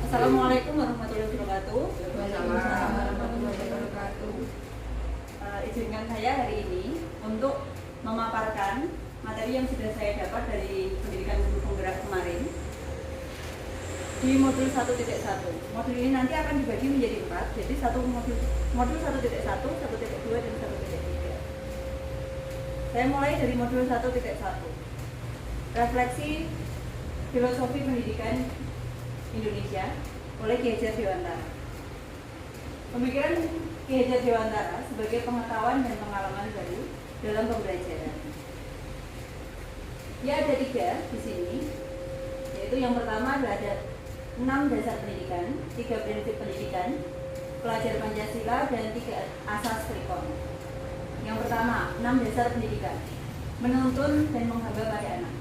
Assalamualaikum warahmatullahi wabarakatuh. Waalaikumsalam warahmatullahi wabarakatuh. Izinkan saya hari ini untuk memaparkan materi yang sudah saya dapat dari pendidikan guru penggerak kemarin di modul 1.1. Modul ini nanti akan dibagi menjadi 4, jadi satu modul 1.1, 1.2 dan 1.3. Saya mulai dari modul 1.1. Refleksi filosofi pendidikan Indonesia oleh Ki Hajar Dewantara. Pemikiran Ki Hajar Dewantara sebagai pengetahuan dan pengalaman baru dalam pembelajaran. Ya, ada 3 di sini, yaitu yang pertama ada 6 dasar pendidikan, 3 prinsip pendidikan, pelajar Pancasila, dan 3 asas Trikon. Yang pertama, 6 dasar pendidikan, menuntun dan menghamba pada anak.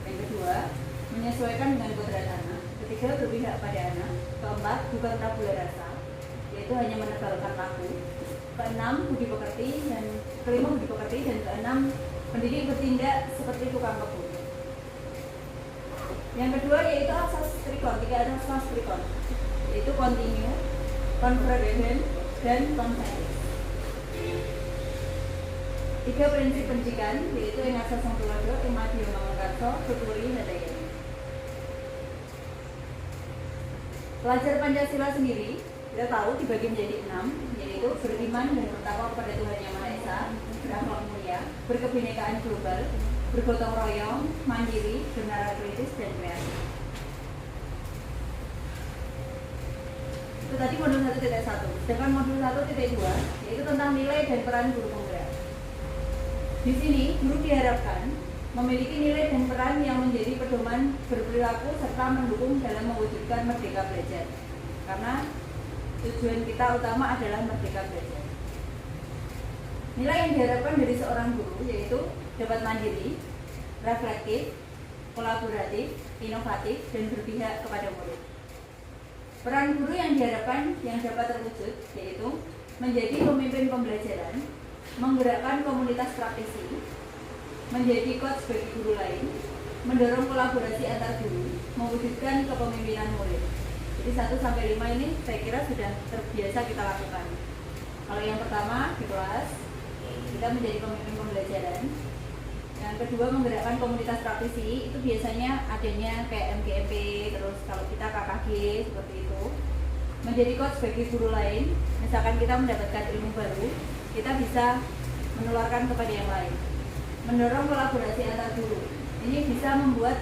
Yang kedua, menyesuaikan dengan kodrat anak. Ketiga, berpihak pada anak. Keempat, bukan tabula rasa, yaitu hanya menebalkan laku. Keenam, budi pekerti, dan kelima budi pekerti, dan keenam, pendidik bertindak seperti tukang kebun. Yang kedua yaitu asas Trikon, 3 asas Trikon, yaitu continue, convergent, dan consensus. 3 prinsip pendidikan, yaitu yang asas yang tulodo, yang madya mangarso, tuturi, hadaya. Pelajar Pancasila sendiri kita tahu dibagi menjadi 6, yaitu beriman dan bertakwa kepada Tuhan Yang Maha Esa, berakhlak mulia, berkebinekaan global, bergotong royong, mandiri, bernalar kritis, dan kreatif. Itu tadi modul 1.1. Sedangkan modul 1.2 yaitu tentang nilai dan peran guru penggerak. Di sini guru diharapkan memiliki nilai dan peran yang menjadi pedoman berperilaku serta mendukung dalam mewujudkan merdeka belajar. Karena tujuan kita utama adalah merdeka belajar. Nilai yang diharapkan dari seorang guru yaitu dapat mandiri, reflektif, kolaboratif, inovatif, dan berpihak kepada murid. Peran guru yang diharapkan yang dapat terwujud yaitu menjadi pemimpin pembelajaran, menggerakkan komunitas praktisi, menjadi coach bagi guru lain, mendorong kolaborasi antar guru, mewujudkan kepemimpinan murid. Jadi 1-5 ini saya kira sudah terbiasa kita lakukan. Kalau yang pertama di kelas, kita menjadi pemimpin pembelajaran. Yang kedua, menggerakkan komunitas praktisi, itu biasanya adanya kayak MGMP, terus kalau kita KKG seperti itu. Menjadi coach bagi guru lain, misalkan kita mendapatkan ilmu baru, kita bisa menularkan kepada yang lain. Mendorong kolaborasi antar guru, ini bisa membuat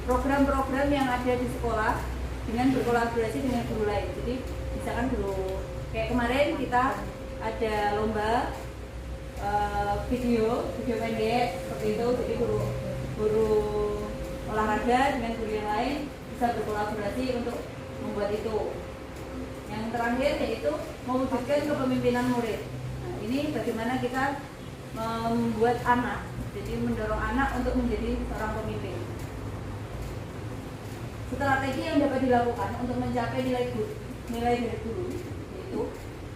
program-program yang ada di sekolah dengan berkolaborasi dengan guru lain. Jadi misalkan guru, kayak kemarin kita ada lomba video pendek seperti itu, jadi guru olahraga dengan guru yang lain bisa berkolaborasi untuk membuat itu. Yang terakhir yaitu mewujudkan kepemimpinan murid. Nah, ini bagaimana kita membuat anak, jadi mendorong anak untuk menjadi seorang pemimpin. Strategi yang dapat dilakukan untuk mencapai nilai dari guru yaitu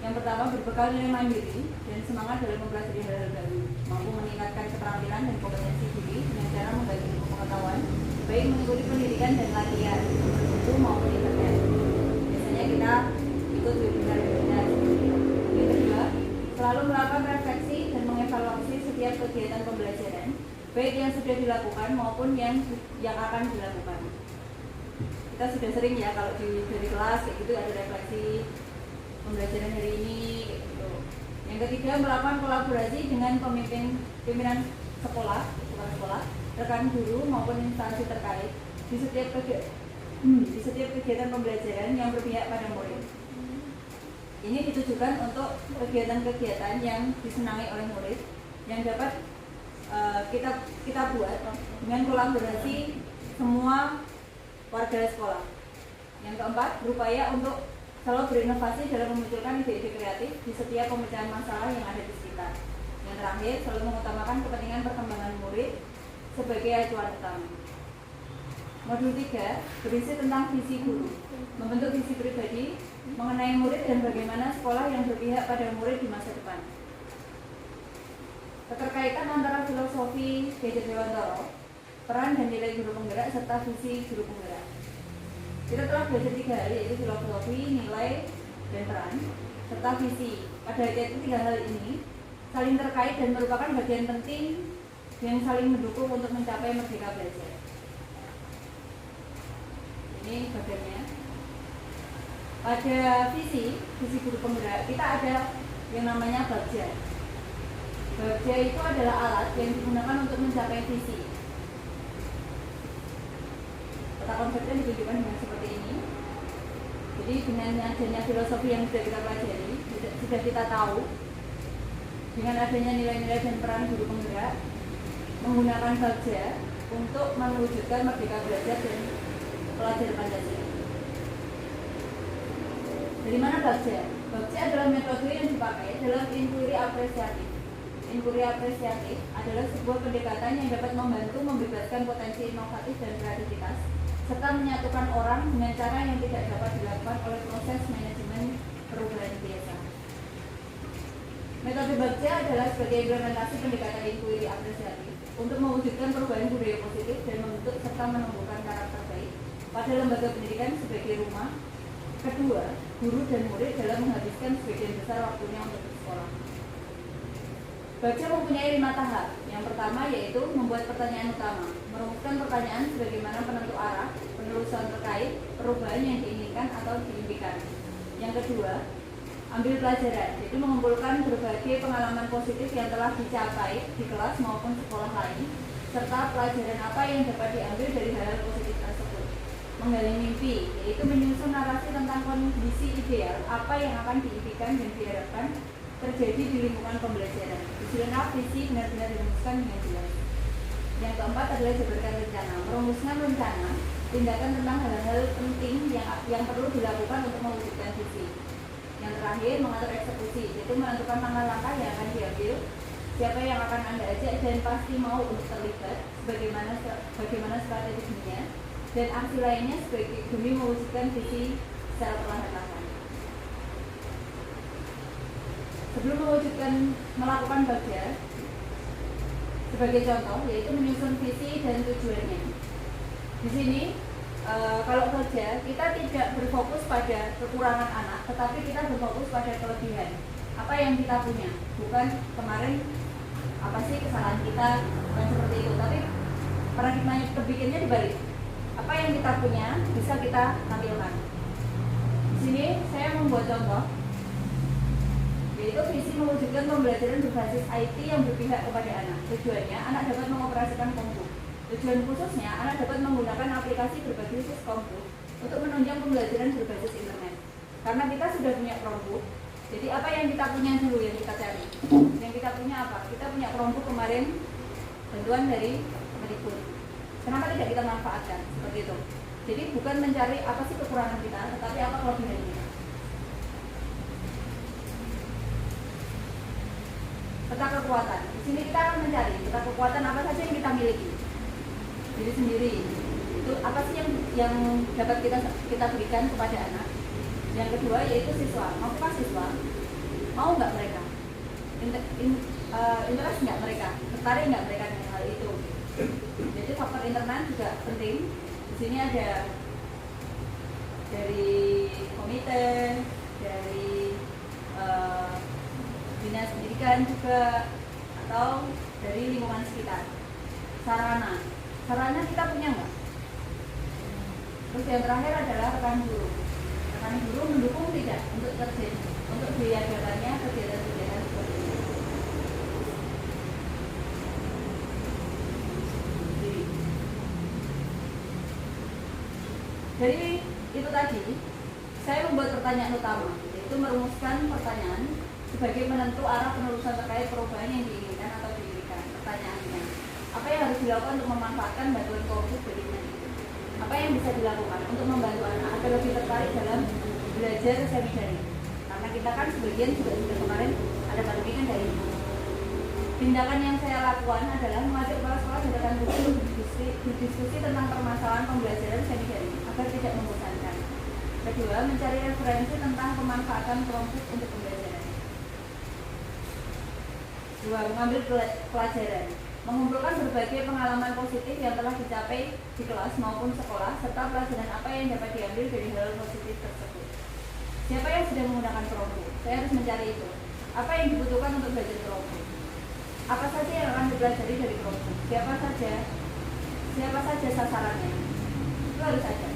yang pertama, berbekal nilai mandiri dan semangat dalam mempelajari hal-hal baru, mampu meningkatkan keterampilan dan kompetensi diri dengan cara membagi ilmu pengetahuan, baik mengikuti pendidikan dan latihan itu maupun internet. Biasanya kita ikut webinar-webinar. Yang kedua, selalu melakukan refleksi dan mengevaluasi setiap kegiatan pembelajaran, baik yang sudah dilakukan maupun yang akan dilakukan. Kita sudah sering ya kalau dari kelas kayak gitu ada refleksi pembelajaran hari ini gitu. Yang ketiga, melakukan kolaborasi dengan pimpinan sekolah, bukan sekolah, rekan guru maupun instansi terkait di setiap kegiatan pembelajaran yang berpihak pada murid. Ini ditujukan untuk kegiatan-kegiatan yang disenangi oleh murid yang dapat kita buat dengan kolaborasi semua warga sekolah. Yang keempat, berupaya untuk selalu berinovasi dalam memunculkan ide-ide kreatif di setiap pemecahan masalah yang ada di sekitar. Yang terakhir, selalu mengutamakan kepentingan perkembangan murid sebagai acuan utama. Modul 3 berisi tentang visi guru, membentuk visi pribadi mengenai murid dan bagaimana sekolah yang berpihak pada murid di masa depan. Keterkaitan antara filosofi Ki Hajar Dewantara, peran dan nilai guru penggerak serta visi guru penggerak. Kita telah belajar 3 hal, yaitu filosofi, nilai, dan peran, serta visi. Pada itu 3 hal ini saling terkait dan merupakan bagian penting yang saling mendukung untuk mencapai merdeka belajar. Ini bagiannya. Pada visi guru penggerak, kita ada yang namanya bagja. Bagja itu adalah alat yang digunakan untuk mencapai visi. Peta konsepnya ditunjukkan dengan seperti ini. Jadi dengan adanya filosofi yang sudah kita pelajari, sudah kita tahu, dengan adanya nilai-nilai dan peran guru penggerak, menggunakan bagja untuk mewujudkan merdeka belajar dan pelajar Pancasila. Dari mana bagja? Bagja adalah metode yang dipakai dalam inquiry apresiatif. Inquiry apresiatif adalah sebuah pendekatan yang dapat membantu membebaskan potensi inovatif dan kreativitas, serta menyatukan orang dengan cara yang tidak dapat dilakukan oleh proses manajemen perubahan biasa. Metode bagja adalah sebagai implementasi pendekatan inquiry apresiatif untuk mewujudkan perubahan budaya positif dan membentuk serta menumbuhkan karakter baik pada lembaga pendidikan sebagai rumah kedua guru dan murid dalam menghabiskan sebagian besar waktunya untuk bersekolah. Bagja mempunyai 5 tahap. Yang pertama yaitu membuat pertanyaan utama, merumuskan pertanyaan sebagaimana penentu arah, penelusuran terkait perubahan yang diinginkan atau diimpikan. Yang kedua, ambil pelajaran, yaitu mengumpulkan berbagai pengalaman positif yang telah dicapai di kelas maupun sekolah lain, serta pelajaran apa yang dapat diambil dari hal positif tersebut. Menggali mimpi, yaitu menyusun narasi tentang kondisi ideal apa yang akan diimpikan dan diharapkan terjadi di lingkungan pembelajaran. Disusun visi benar-benar dirumuskan dengan jelas. Yang keempat adalah jabarkan rencana, merumuskan rencana tindakan tentang hal-hal penting yang perlu dilakukan untuk mewujudkan visi. Yang terakhir, mengatur eksekusi, yaitu menentukan langkah-langkah yang akan diambil, siapa yang akan Anda ajak dan pasti mau untuk terlibat, bagaimana strateginya, dan aksi lainnya demi mewujudkan visi secara perlahan-lahan. Sebelum melakukan bagja, sebagai contoh, yaitu menyusun visi dan tujuannya. Di sini, kalau kerja, kita tidak berfokus pada kekurangan anak, tetapi kita berfokus pada kelebihan. Apa yang kita punya, bukan kemarin apa sih kesalahan kita, bukan seperti itu. Tapi paradigma berpikirnya dibalik. Apa yang kita punya bisa kita tampilkan. Di sini saya membuat contoh, yaitu visi mewujudkan pembelajaran berbasis IT yang berpihak kepada anak. Tujuannya, anak dapat mengoperasikan komputer. Tujuan khususnya, anak dapat menggunakan aplikasi berbasis komputer untuk menunjang pembelajaran berbasis internet. Karena kita sudah punya Chromebook, jadi apa yang kita punya dulu yang kita cari? Yang kita punya apa? Kita punya Chromebook kemarin, bantuan dari Kemendikbud. Kenapa tidak kita manfaatkan? Seperti itu. Jadi bukan mencari apa sih kekurangan kita, tetapi apa kelebihan kita. Peta kekuatan. Di sini kita akan mencari peta kekuatan apa saja yang kita miliki. Diri sendiri. Itu apa sih yang dapat kita berikan kepada anak. Yang kedua yaitu siswa. Maukah siswa? Mau nggak mereka? Interest nggak mereka? Tertarik nggak mereka dengan hal itu? Jadi faktor internal juga penting. Di sini ada dari komite, dari dinas pendidikan juga, atau dari lingkungan sekitar. Sarana kita punya nggak? Terus yang terakhir adalah rekan guru. Rekan guru mendukung tidak untuk terjadi, untuk diadakannya kegiatan-kegiatan seperti ini. Dari itu tadi, saya membuat pertanyaan utama, yaitu merumuskan pertanyaan sebagai menentu arah penelusuran terkait perubahan yang diinginkan atau diinginkan. Pertanyaannya, apa yang harus dilakukan untuk memanfaatkan bantuan komputer berikut itu? Apa yang bisa dilakukan untuk membantu anak agar lebih tertarik dalam belajar semi daring? Karena kita kan sebagian juga sudah kemarin ada pandemi kan dari ibu. Tindakan yang saya lakukan adalah mengajak kepala sekolah dan rekan guru untuk berdiskusi tentang permasalahan pembelajaran semi daring agar tidak membosankan. Kedua, mencari referensi tentang pemanfaatan kelompok untuk pembelajaran. Dua, mengambil pelajaran. mengumpulkan berbagai pengalaman positif yang telah dicapai di kelas maupun sekolah, serta pelajaran apa yang dapat diambil dari hal positif tersebut. Siapa yang sudah menggunakan Chromebook? Saya harus mencari itu. Apa yang dibutuhkan untuk belajar Chromebook? Apa saja yang akan dipelajari dari Chromebook? Siapa saja sasarannya? Itu harus ada.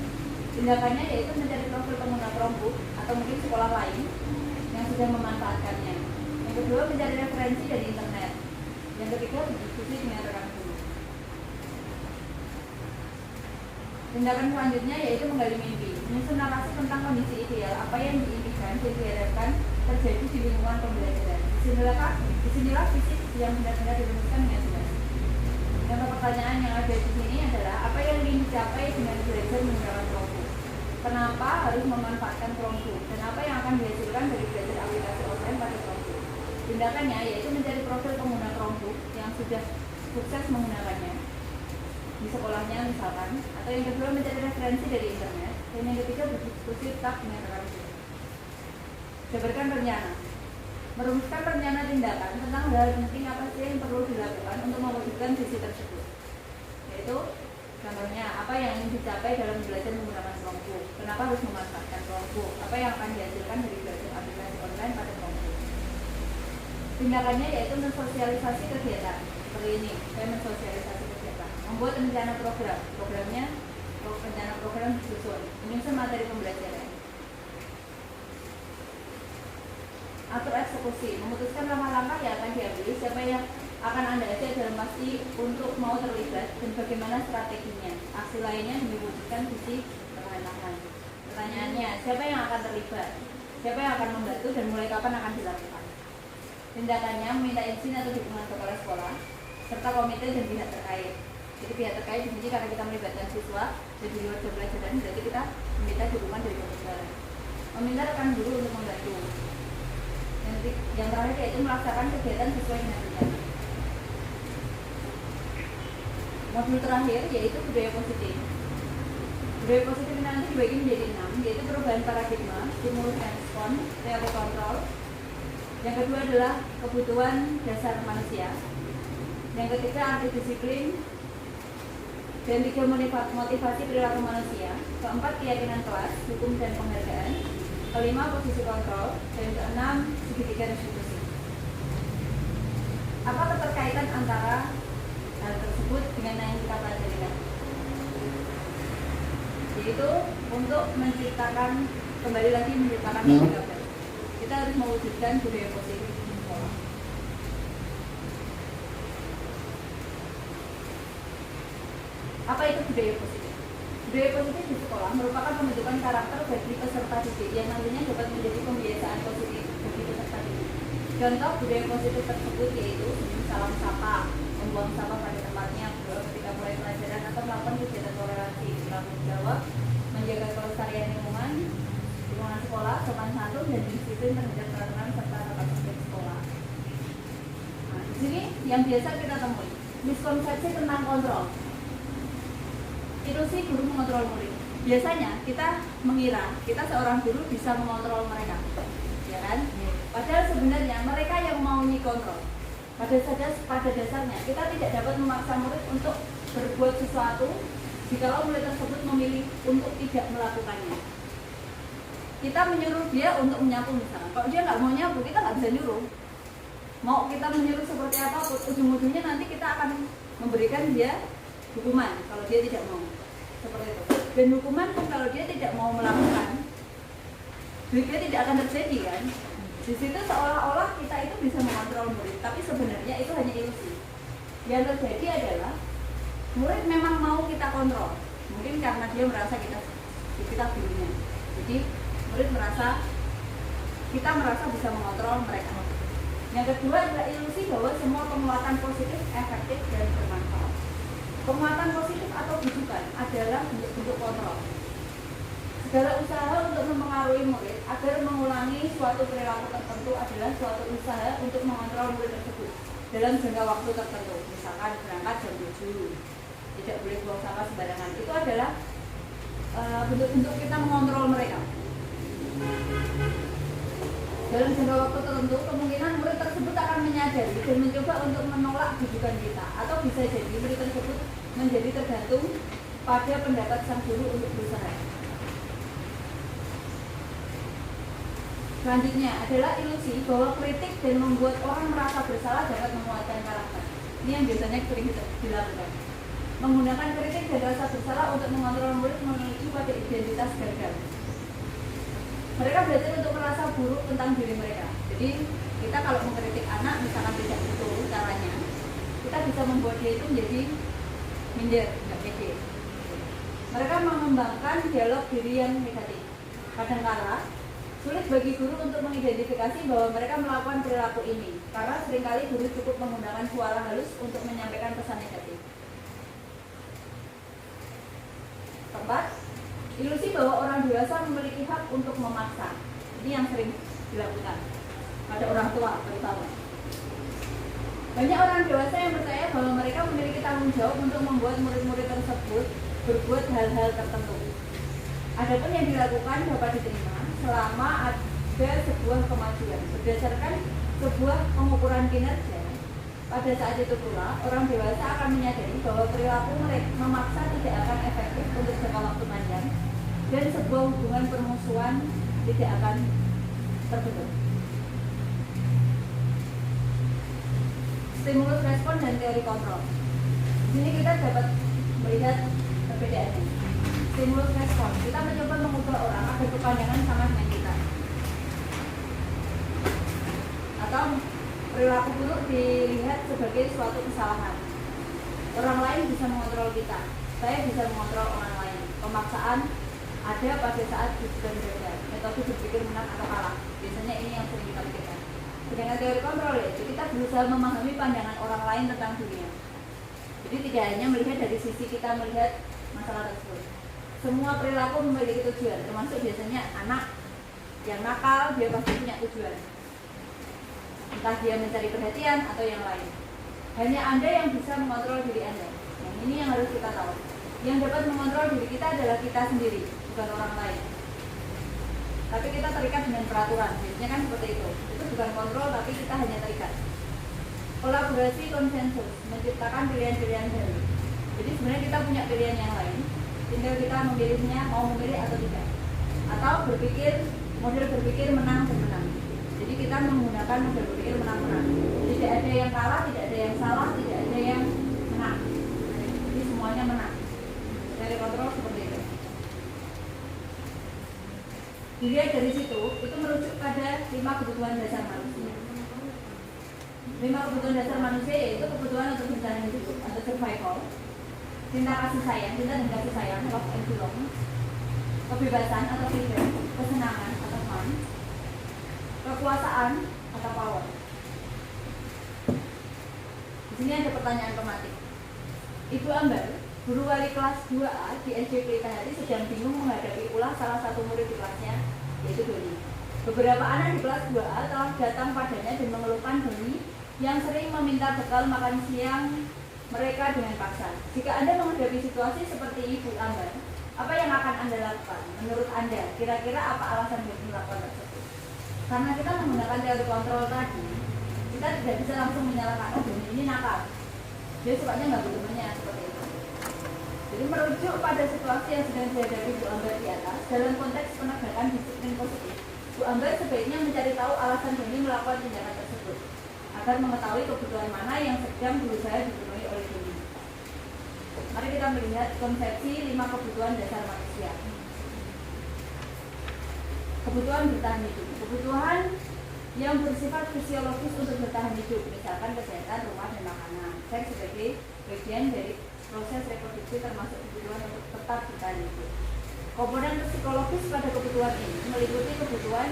Tindakannya yaitu mencari profil pengguna Chromebook atau mungkin sekolah lain yang sudah memanfaatkannya. Yang kedua, mencari referensi dari internet. Yang ketiga, berdiskusi dengan rekan guru. Tindakan selanjutnya yaitu menggali mimpi, menyusun narasi tentang kondisi ideal, apa yang diimpikan dan diharapkan terjadi di lingkungan pembelajaran. Disinilah visi yang benar-benar dirumuskan dengan jelas. Contoh pertanyaan yang ada di sini adalah apa yang ingin dicapai dengan belajar menggunakan Chromebook? Kenapa harus memanfaatkan Chromebook? Dan apa yang akan dihasilkan dari belajar aplikasi online pada Chromebook? Tindakannya yaitu mencari profil pengguna Chromebook yang sudah sukses menggunakannya di sekolahnya misalkan, atau yang kedua mencari referensi dari internet, dan yang ketiga berdiskusi tetap dengan rekan guru. Jabarkan rencana, merumuskan rencana tindakan tentang hal penting apa sih yang perlu dilakukan untuk mewujudkan visi tersebut. Yaitu contohnya apa yang ingin dicapai dalam belajar menggunakan Chromebook, kenapa harus memanfaatkan Chromebook, apa yang akan dihasilkan dari belajar aplikasi online pada Chromebook. Tindakannya yaitu mensosialisasi kegiatan. Seperti ini, saya mensosialisasi kegiatan. Membuat rencana rencana program disusun, menyusun materi pembelajaran. Atur eksekusi, memutuskan langkah-langkah yang akan diambil, siapa yang akan Anda ajak dalam pasti untuk mau terlibat, dan bagaimana strateginya. Aksi lainnya mewujudkan visi pertahanan. Pertanyaannya, siapa yang akan terlibat? Siapa yang akan membantu dan mulai kapan akan dilakukan? Tindakannya meminta izin atau dukungan kepala sekolah serta komite dan pihak terkait. Jadi pihak terkait di sini karena kita melibatkan siswa dan di luar jam pelajaran, berarti kita meminta dukungan dari pembelajaran. Meminta rekan guru untuk membantu. Yang terakhir yaitu melaksanakan kegiatan sesuai dengan rencana. Modul terakhir yaitu budaya positif. Budaya positif nanti dibagi menjadi 6, yaitu perubahan paradigma, stimulus dan respon, teori kontrol. Yang kedua adalah kebutuhan dasar manusia. Yang ketiga arti disiplin. Dan tiga motivasi perilaku manusia. Keempat keyakinan kelas, hukum dan penghargaan. Kelima posisi kontrol. Dan keenam segitiga restitusi. Apa keterkaitan antara hal tersebut dengan yang kita pelajari tadi? Yaitu untuk menciptakan, kembali lagi menciptakan budaya baru. Kita harus mewujudkan budaya positif di sekolah. Apa itu budaya positif? Budaya positif di sekolah merupakan pembentukan karakter bagi peserta didik yang nantinya dapat menjadi pembiasaan positif bagi peserta didik. Contoh budaya positif tersebut yaitu salam sapa, membuang sampah pada tempatnya ketika mulai pelajaran atau melakukan kegiatan toleransi, bertanggung jawab, menjaga kelestarian lingkungan sekolah, sopan santun dan disiplin terhadap peraturan serta tata tertib sekolah. Nah, di sini yang biasa kita temui miskonsepsi tentang kontrol. Ilusi guru mengontrol murid. Biasanya kita mengira kita seorang guru bisa mengontrol mereka, ya kan? Padahal sebenarnya mereka yang mau dikontrol. Pada dasarnya kita tidak dapat memaksa murid untuk berbuat sesuatu jika murid tersebut memilih untuk tidak melakukannya. Kita menyuruh dia untuk menyapu misalnya. Kalau dia nggak mau nyapu, kita nggak bisa nyuruh. Mau kita menyuruh seperti apapun, ujung-ujungnya nanti kita akan memberikan dia hukuman kalau dia tidak mau. Seperti itu. Dan hukuman pun kalau dia tidak mau melakukan, dia tidak akan terjadi kan. Di situ seolah-olah kita itu bisa mengontrol murid, tapi sebenarnya itu hanya ilusi. Yang terjadi adalah murid memang mau kita kontrol, mungkin karena dia merasa kita gurunya. Jadi murid kita merasa bisa mengontrol mereka. Yang kedua adalah ilusi bahwa semua penguatan positif efektif dan bermanfaat. Penguatan positif atau bujukan adalah bentuk kontrol. Segala usaha untuk mempengaruhi murid agar mengulangi suatu perilaku tertentu adalah suatu usaha untuk mengontrol murid tersebut dalam jangka waktu tertentu. Misalkan berangkat jam 7, tidak boleh buang sampah sembarangan. Itu adalah bentuk-bentuk kita mengontrol mereka. Dalam jangka waktu tertentu, kemungkinan murid tersebut akan menyadari dan mencoba untuk menolak bujukan kita, atau bisa jadi murid tersebut menjadi tergantung pada pendapat sang guru untuk berusaha. Selanjutnya adalah ilusi bahwa kritik dan membuat orang merasa bersalah dapat menguatkan karakter. Ini yang biasanya sering dilakukan. Menggunakan kritik dan rasa bersalah untuk mengontrol murid menuju pada identitas gagal. Mereka belajar untuk merasa buruk tentang diri mereka. Jadi kita kalau mengkritik anak, misalkan tidak betul caranya, kita bisa membuat dia itu menjadi minder, nggak pede. Mereka mengembangkan dialog diri yang negatif. Kadang-kala sulit bagi guru untuk mengidentifikasi bahwa mereka melakukan perilaku ini, karena seringkali guru cukup menggunakan suara halus untuk menyampaikan pesan negatif. Keempat, ilusi bahwa orang dewasa memiliki hak untuk memaksa. Ini yang sering dilakukan pada orang tua terutama. Banyak orang dewasa yang percaya bahwa mereka memiliki tanggung jawab untuk membuat murid-murid tersebut berbuat hal-hal tertentu. Adapun yang dilakukan dapat diterima selama ada sebuah kemajuan berdasarkan sebuah pengukuran kinerja. Pada saat itu pula, orang dewasa akan menyadari bahwa perilaku mereka memaksa tidak akan efektif untuk jangka waktu panjang, dan sebuah hubungan permusuhan tidak akan terbentuk. Stimulus respon dan teori kontrol. Di sini kita dapat melihat perbedaannya. Stimulus respon, kita mencoba mengubah orang agar berpandangan sama dengan kita. Atau perilaku buruk dilihat sebagai suatu kesalahan. Orang lain bisa mengontrol kita, saya bisa mengontrol orang lain. Pemaksaan ada pada saat bukan gagal, metode berpikir menang atau kalah. Biasanya ini yang sering kita pikirkan. Sedangkan teori kontrol yaitu kita berusaha memahami pandangan orang lain tentang dunia. Jadi tidak hanya melihat dari sisi kita melihat masalah tersebut. Semua perilaku memiliki tujuan, termasuk biasanya anak yang nakal, dia pasti punya tujuan. Entah dia mencari perhatian atau yang lain. Hanya Anda yang bisa mengontrol diri Anda. Yang ini yang harus kita tahu. Yang dapat mengontrol diri kita adalah kita sendiri, bukan orang lain. Tapi kita terikat dengan peraturan, biasanya kan seperti itu. Itu bukan kontrol, tapi kita hanya terikat. Kolaborasi konsensus, menciptakan pilihan-pilihan baru. Jadi sebenarnya kita punya pilihan yang lain, tinggal kita memilihnya, mau memilih atau tidak. Atau model berpikir menang dan menang. Jadi kita menggunakan model berpikir menang-menang. Tidak ada yang kalah, tidak ada yang salah, tidak ada yang menang. Jadi semuanya menang. Dari kontrol seperti itu. Dilihat dari situ, itu merujuk pada 5 kebutuhan dasar manusia. 5 kebutuhan dasar manusia yaitu kebutuhan untuk bertahan hidup atau survival, cinta kasih sayang, cinta dan kasih sayang, love and belong, kebebasan atau freedom, kesenangan atau fun, kekuasaan atau power. Di sini ada pertanyaan tematik. Ibu Ambar, guru wali kelas 2A di SD Pelita Hati sedang bingung menghadapi ulah salah satu murid di kelasnya, yaitu Doni. Beberapa anak di kelas 2A telah datang padanya dan mengeluhkan Doni yang sering meminta bekal makan siang mereka dengan paksa. Jika Anda menghadapi situasi seperti Ibu Ambar, apa yang akan Anda lakukan? Menurut Anda, kira-kira apa alasan Doni melakukan tersebut? Karena kita menggunakan teori kontrol tadi, kita tidak bisa langsung menyalahkan, oh Doni ini nakal, dia sukanya nggak temannya seperti itu. Jadi merujuk pada situasi yang sedang dihadapi Bu Ambar di atas, dalam konteks penegakan disiplin positif, Bu Ambar sebaiknya mencari tahu alasan Doni melakukan tindakan tersebut, agar mengetahui kebutuhan mana yang sedang berusaha dipenuhi oleh Doni. Mari kita melihat konsepsi 5 kebutuhan dasar manusia. Kebutuhan bertahan hidup, kebutuhan yang bersifat fisiologis untuk bertahan hidup, misalkan kesehatan, rumah, dan makanan. Seks sebagai bagian dari proses reproduksi termasuk kebutuhan untuk tetap bertahan hidup. Komponen psikologis pada kebutuhan ini meliputi kebutuhan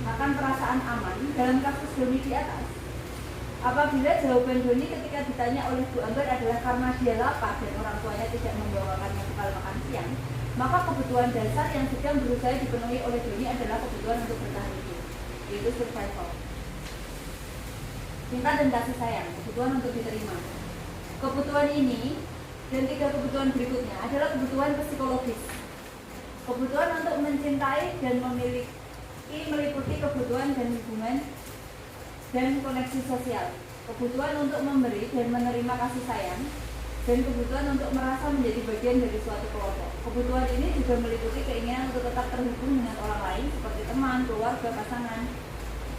akan perasaan aman dalam kasus Doni di atas. Apabila jawaban Doni ketika ditanya oleh Bu Ambar adalah karena dia lapar dan orang tuanya tidak membawakannya bekal makan siang, maka kebutuhan dasar yang sedang berusaha dipenuhi oleh Doni adalah kebutuhan untuk bertahan hidup, yaitu survival. Cinta dan kasih sayang, kebutuhan untuk diterima. Kebutuhan ini dan 3 kebutuhan berikutnya adalah kebutuhan psikologis. Kebutuhan untuk mencintai dan memiliki Ini meliputi kebutuhan dan hubungan dan koneksi sosial, kebutuhan untuk memberi dan menerima kasih sayang, dan kebutuhan untuk merasa menjadi bagian dari suatu kelompok. Kebutuhan ini juga meliputi keinginan untuk tetap terhubung dengan orang lain seperti teman, keluarga, pasangan,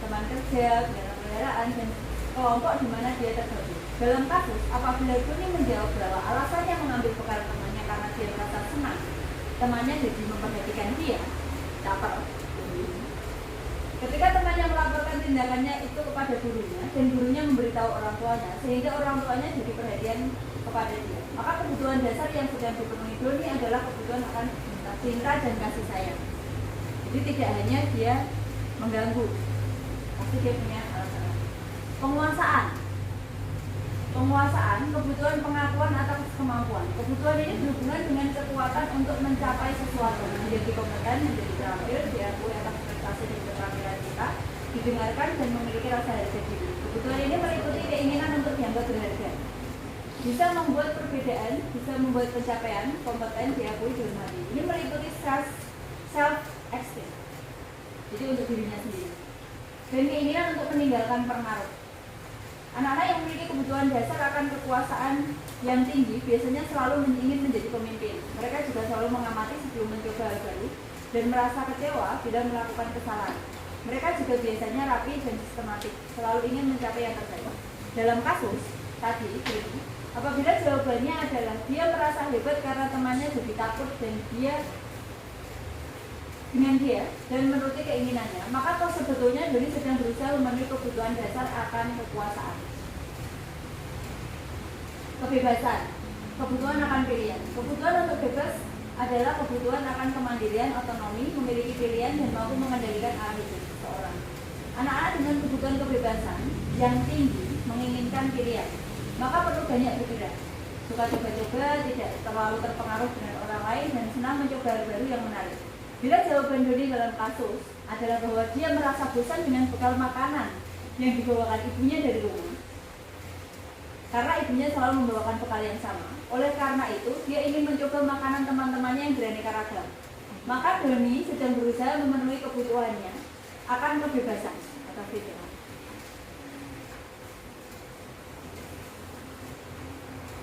teman kerja, binatang peliharaan, dan kelompok di mana dia tergabung. Dalam kasus, apabila Joni menjawab bahwa alasannya mengambil bekal temannya karena dia merasa senang temannya jadi memperhatikan dia, caper. Ketika temannya melaporkan tindakannya itu kepada gurunya dan gurunya memberitahu orang tuanya sehingga orang tuanya jadi perhatian kepada dia, maka kebutuhan dasar yang sedang dipenuhi Doni adalah kebutuhan akan cinta dan kasih sayang. Jadi tidak hanya dia mengganggu, pasti dia punya alasan. Penguasaan, kebutuhan pengakuan atas kemampuan. Kebutuhan ini berhubungan dengan kekuatan untuk mencapai sesuatu, menjadi kompeten, menjadi terampil, diakui atas prestasi dan keterampilan kita, didengarkan dan memiliki rasa harga diri. Kebutuhan ini meliputi keinginan untuk dianggap berharga, bisa membuat perbedaan, bisa membuat pencapaian, kompeten, diakui, dihormati. Ini meliputi self-esteem, jadi untuk dirinya sendiri, dan keinginan untuk meninggalkan pengaruh. Anak-anak yang memiliki kebutuhan dasar akan kekuasaan yang tinggi biasanya selalu ingin menjadi pemimpin. Mereka juga selalu mengamati sebelum mencoba hal baru dan merasa kecewa bila melakukan kesalahan. Mereka juga biasanya rapi dan sistematik, selalu ingin mencapai yang terbaik. Dalam kasus tadi, apabila jawabannya adalah dia merasa hebat karena temannya jadi takut dan dengan dia dan menuruti keinginannya, maka kok sebetulnya Doni sedang berusaha memenuhi kebutuhan dasar akan kekuasaan. Kebebasan, kebutuhan akan pilihan. Kebutuhan untuk bebas adalah kebutuhan akan kemandirian, otonomi, memiliki pilihan dan mampu mengendalikan arah hidup seseorang. Anak-anak dengan kebutuhan kebebasan yang tinggi menginginkan pilihan, maka perlu banyak bergerak, suka coba-coba, tidak terlalu terpengaruh dengan orang lain dan senang mencoba hal baru yang menarik. Bila jawaban Doni dalam kasus adalah bahwa dia merasa bosan dengan bekal makanan yang dibawakan ibunya dari rumah, karena ibunya selalu membawakan bekal yang sama. Oleh karena itu, dia ingin mencoba makanan teman-temannya yang beraneka ragam. Maka Doni sedang berusaha memenuhi kebutuhannya akan kebebasan atau freedom.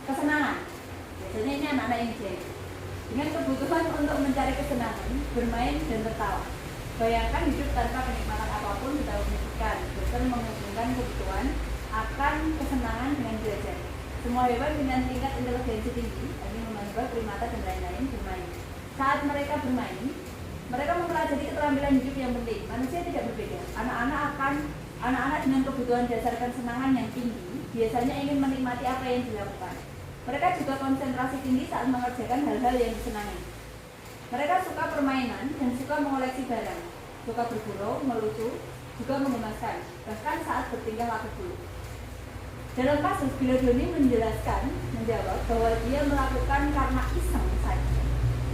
Kesenangan, biasanya ini anak-anak yang jahil. Dengan kebutuhan untuk mencari kesenangan, bermain dan tertawa. Bayangkan hidup tanpa kenikmatan apapun tidak menyebutkan. Bosan menghubungkan kebutuhan akan kesenangan dengan belajar. Semua hewan dengan tingkat inteligensi tinggi, ini memangga, primata dan lain-lain bermain. Saat mereka bermain, mereka mempelajari keterampilan hidup yang penting. Manusia tidak berbeda. Anak-anak dengan kebutuhan dasar kesenangan yang tinggi biasanya ingin menikmati apa yang dilakukan. Mereka juga konsentrasi tinggi saat mengerjakan hal-hal yang disenangi. Mereka suka permainan dan suka mengoleksi barang, suka berburu, melucu, juga mengemaskan, bahkan saat bertingkah laku buruk. Dalam kasus, bila Doni menjawab bahwa dia melakukan karena iseng saja,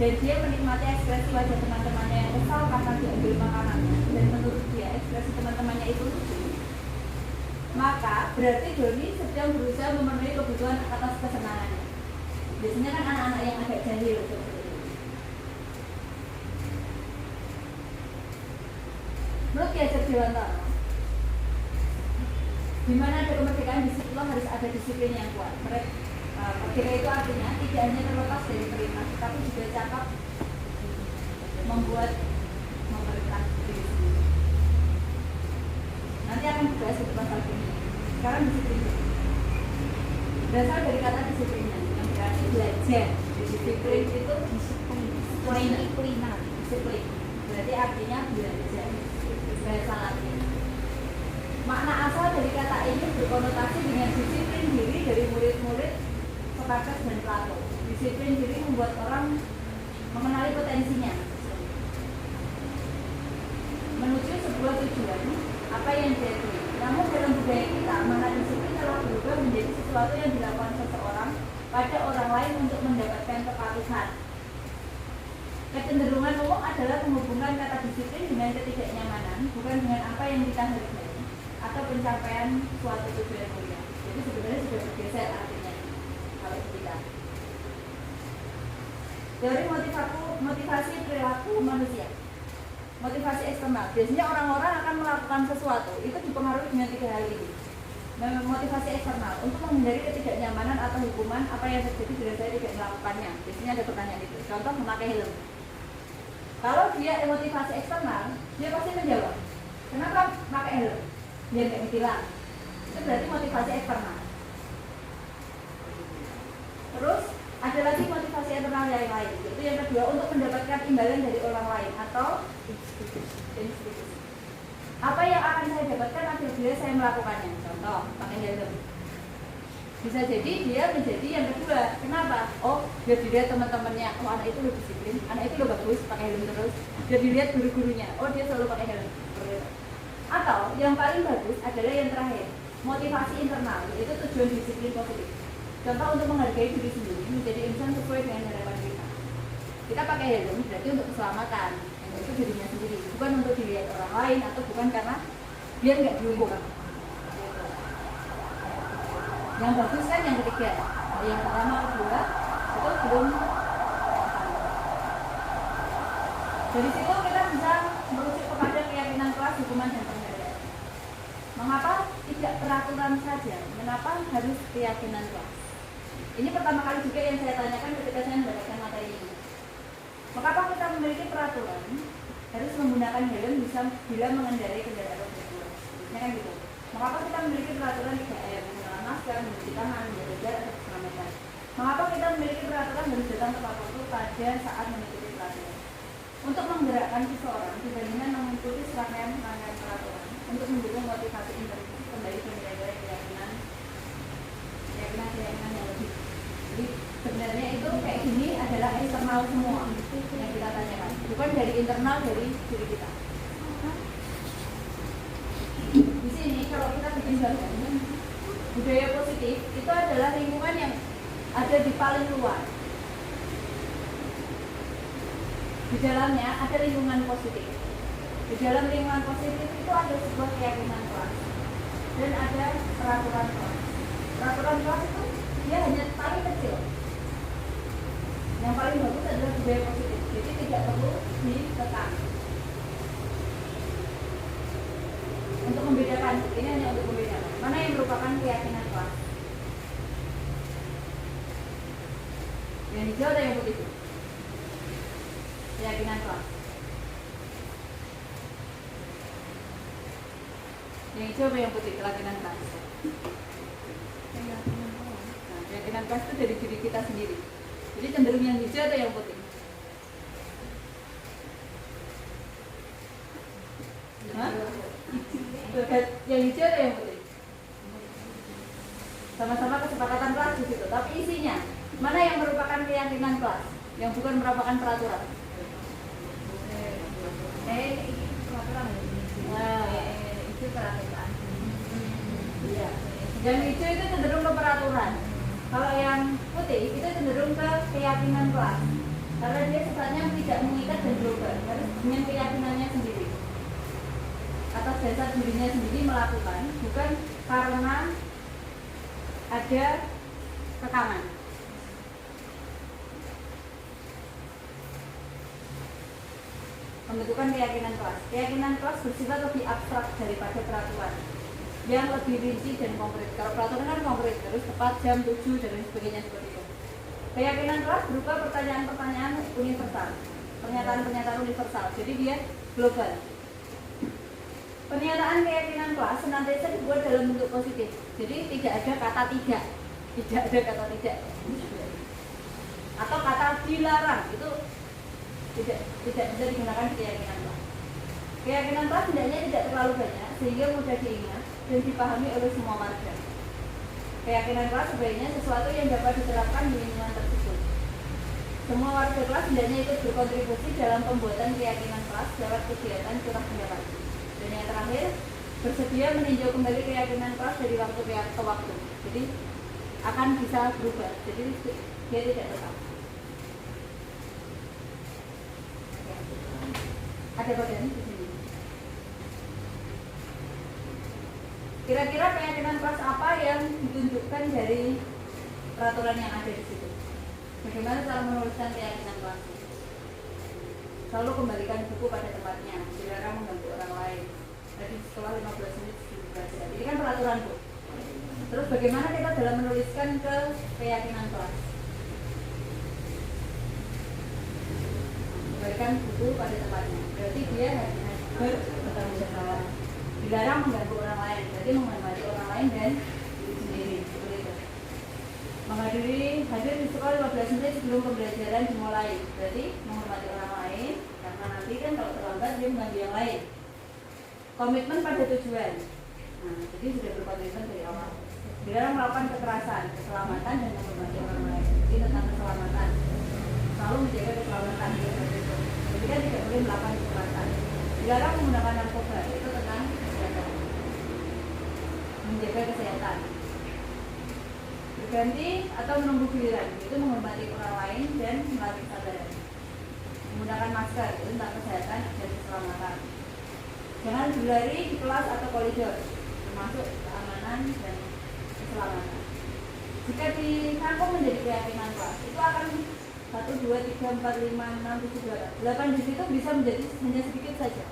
dan dia menikmati ekspresi wajah teman-temannya yang kesal karena diambil makanannya, dan menurut dia ekspresi teman-temannya itu lucu, maka berarti Doni sedang berusaha memenuhi kebutuhan atas kesenangannya. Biasanya kan anak-anak yang agak jahil seperti itu. Menurut Ki Hajar Dewantara, di mana ada kemerdekaan disitulah harus ada disiplin yang kuat. Merdeka itu artinya tidak hanya terlepas dari perintah, tetapi juga cakap membuat memerintah diri sendiri. Nanti akan dibahas di pasal ini. Sekarang disiplin. Berasal dari kata disiplinnya yang berarti belajar. Disiplin itu disiplin. Berarti artinya belajar. Bahasa Latin. Makna asal dari kata ini berkonotasi dengan disiplin diri dari murid-murid Sokrates dan Plato. Disiplin diri membuat orang mengenali potensinya menuju sebuah tujuan apa yang dia tuju. Namun dalam budaya kita, makna disiplin telah berubah menjadi sesuatu yang dilakukan seseorang pada orang lain untuk mendapatkan kepatuhan. Kecenderungan umum adalah menghubungkan kata disiplin dengan ketidaknyamanan, bukan dengan apa yang kita hargai atau pencapaian suatu tujuan mulia. Jadi sebenarnya sudah bergeser artinya kalau kita. Teori motivasi perilaku manusia. Motivasi eksternal. Biasanya orang-orang akan melakukan sesuatu itu dipengaruhi dengan 3 hal ini. Motivasi eksternal untuk menghindari ketidaknyamanan atau hukuman apa yang terjadi bila saya tidak melakukannya. Biasanya ada pertanyaan itu. Contoh memakai helm. Kalau dia motivasi eksternal, dia pasti menjawab, kenapa pakai helm? Biar nggak ditilang. Itu berarti motivasi eksternal. Terus ada lagi motivasi internal yang lain. Itu yang kedua, untuk mendapatkan imbalan dari orang lain atau institusi. Apa yang akan saya dapatkan apabila saya melakukannya? Contoh, pakai helm. Bisa jadi dia menjadi yang kedua. Kenapa? Oh, biar dilihat teman-temannya, oh anak itu lebih disiplin, anak itu lebih bagus pakai helm terus. Biar dilihat guru-gurunya, oh dia selalu pakai helm. Atau yang paling bagus adalah yang terakhir, motivasi internal, yaitu tujuan disiplin positif. Contoh, untuk menghargai diri sendiri, menjadi insan sesuai dengan harapan kita. Kita pakai helm berarti untuk keselamatan, yang itu dirinya sendiri, bukan untuk dilihat orang lain atau bukan karena biar nggak dihukum. Yang bagus kan yang ketiga, yang pertama kedua itu belum. Dari situ kita bisa merujuk kepada keyakinan kelas, hukuman dan penghargaan. Mengapa tidak peraturan saja? Kenapa harus keyakinan kelas? Ini pertama kali juga yang saya tanyakan ketika saya mendapatkan materi ini. Mengapa kita memiliki peraturan harus menggunakan helm bisa bila mengendarai kendaraan roda 2? Biasanya kan gitu. Mengapa kita memiliki peraturan 3M, menggunakan masker, mencuci tangan, menjaga jarak, dan keselamatan? Mengapa kita memiliki peraturan harus datang tepat waktu pada saat mengikuti peraturan? Untuk menggerakkan seseorang dibandingkan mengikuti serangkaian peraturan untuk mendukung motivasi interior kembali ke nilai-nilai keyakinan yang lebih. Jadi sebenarnya itu kayak gini adalah eksternal semua yang kita tanyakan, bukan dari internal dari diri kita. Di sini kalau kita bikin gambaran budaya positif itu adalah lingkungan yang ada di paling luar. Di dalamnya ada lingkungan positif. Di dalam lingkungan positif itu ada sebuah keyakinan kelas dan ada peraturan kelas. Peraturan kelas itu dia hanya paling kecil. Yang paling bagus adalah budaya positif. Jadi tidak perlu ditekan. Untuk membedakan, ini hanya untuk membedakan mana yang merupakan keyakinan kelas. Yang hijau ada yang putih. Keyakinan kelas. Yang hijau apa yang putih? Keyakinan kelas. Nah, keyakinan kelas itu dari diri kita sendiri. Jadi cenderung yang hijau atau yang putih? Hah? Yang hijau atau yang putih? Sama-sama kesepakatan kelas di situ. Tapi isinya, mana yang merupakan keyakinan kelas, yang bukan merupakan peraturan? Peraturan. Nah, Itu peraturan. iya. Yang hijau itu cenderung ke peraturan. Kalau yang putih itu cenderung ke keyakinan kelas. Karena dia sifatnya tidak mengikat dan global, harus dengan keyakinannya sendiri. Atas dasar dirinya sendiri melakukan, bukan karena ada tekanan. Pembentukan keyakinan kelas. Keyakinan kelas bersifat lebih abstrak daripada peraturan, yang lebih rinci dan konkret. Kalau peraturan kan konkret, terus tepat jam 7 dan lain sebagainya seperti itu. Keyakinan kelas berupa pertanyaan-pertanyaan universal, pernyataan-pernyataan universal. Jadi dia global. Pernyataan keyakinan kelas senantiasa dibuat dalam bentuk positif. Jadi tidak ada kata tidak ada kata tidak, atau kata dilarang. Itu tidak bisa digunakan di keyakinan kelas. Keyakinan kelas hendaknya tidak terlalu banyak sehingga mudah diingat dan dipahami oleh semua warga. Keyakinan kelas sebaiknya sesuatu yang dapat diterapkan di lingkungan tersebut. Semua warga kelas hendaknya ikut berkontribusi dalam pembuatan keyakinan kelas lewat kegiatan curah pendapat. Dan yang terakhir, bersedia meninjau kembali keyakinan kelas dari waktu ke waktu. Jadi akan bisa berubah. Jadi dia tidak tetap. Ada bagian di sini. Kira-kira keyakinan kelas apa yang ditunjukkan dari peraturan yang ada di situ? Bagaimana cara menuliskan keyakinan kelas? Selalu kembalikan buku pada tempatnya, dilarang mengganggu orang lain. Tadi setelah 15 menit belajar. Ini kan peraturan Bu. Terus bagaimana kita dalam menuliskan ke keyakinan kelas? Kembalikan buku pada tempatnya. Berarti dia bertanggung jawab. Dilarang mengganggu orang lain. Berarti menghormati orang lain dan diri sendiri. Seperti itu. Hadir di sekolah 15 menit sebelum pembelajaran dimulai. Berarti menghormati orang lain. Karena nanti kan kalau terlambat dia mengganggu yang lain. Komitmen pada tujuan. Nah, jadi sudah berkomitmen dari awal. Dilarang melakukan kekerasan, keselamatan dan menghormati orang lain. Jadi tentang keselamatan. Selalu menjaga keselamatan. Jadi kan tidak boleh melakukan kekerasan. Dilarang menggunakan narkoba. Itu tentang kesehatan. Menjaga kesehatan. Berganti atau menunggu giliran. Itu menghormati orang lain dan melatih kesabaran. Menggunakan masker. Itu tentang kesehatan dan keselamatan. Jangan berlari di kelas atau koridor, termasuk keamanan dan keselamatan. Jika dirangkum menjadi keyakinan kelas, itu akan 1, 2, 3, 4, 5, 6, 7, 8 di situ bisa menjadi hanya sedikit saja.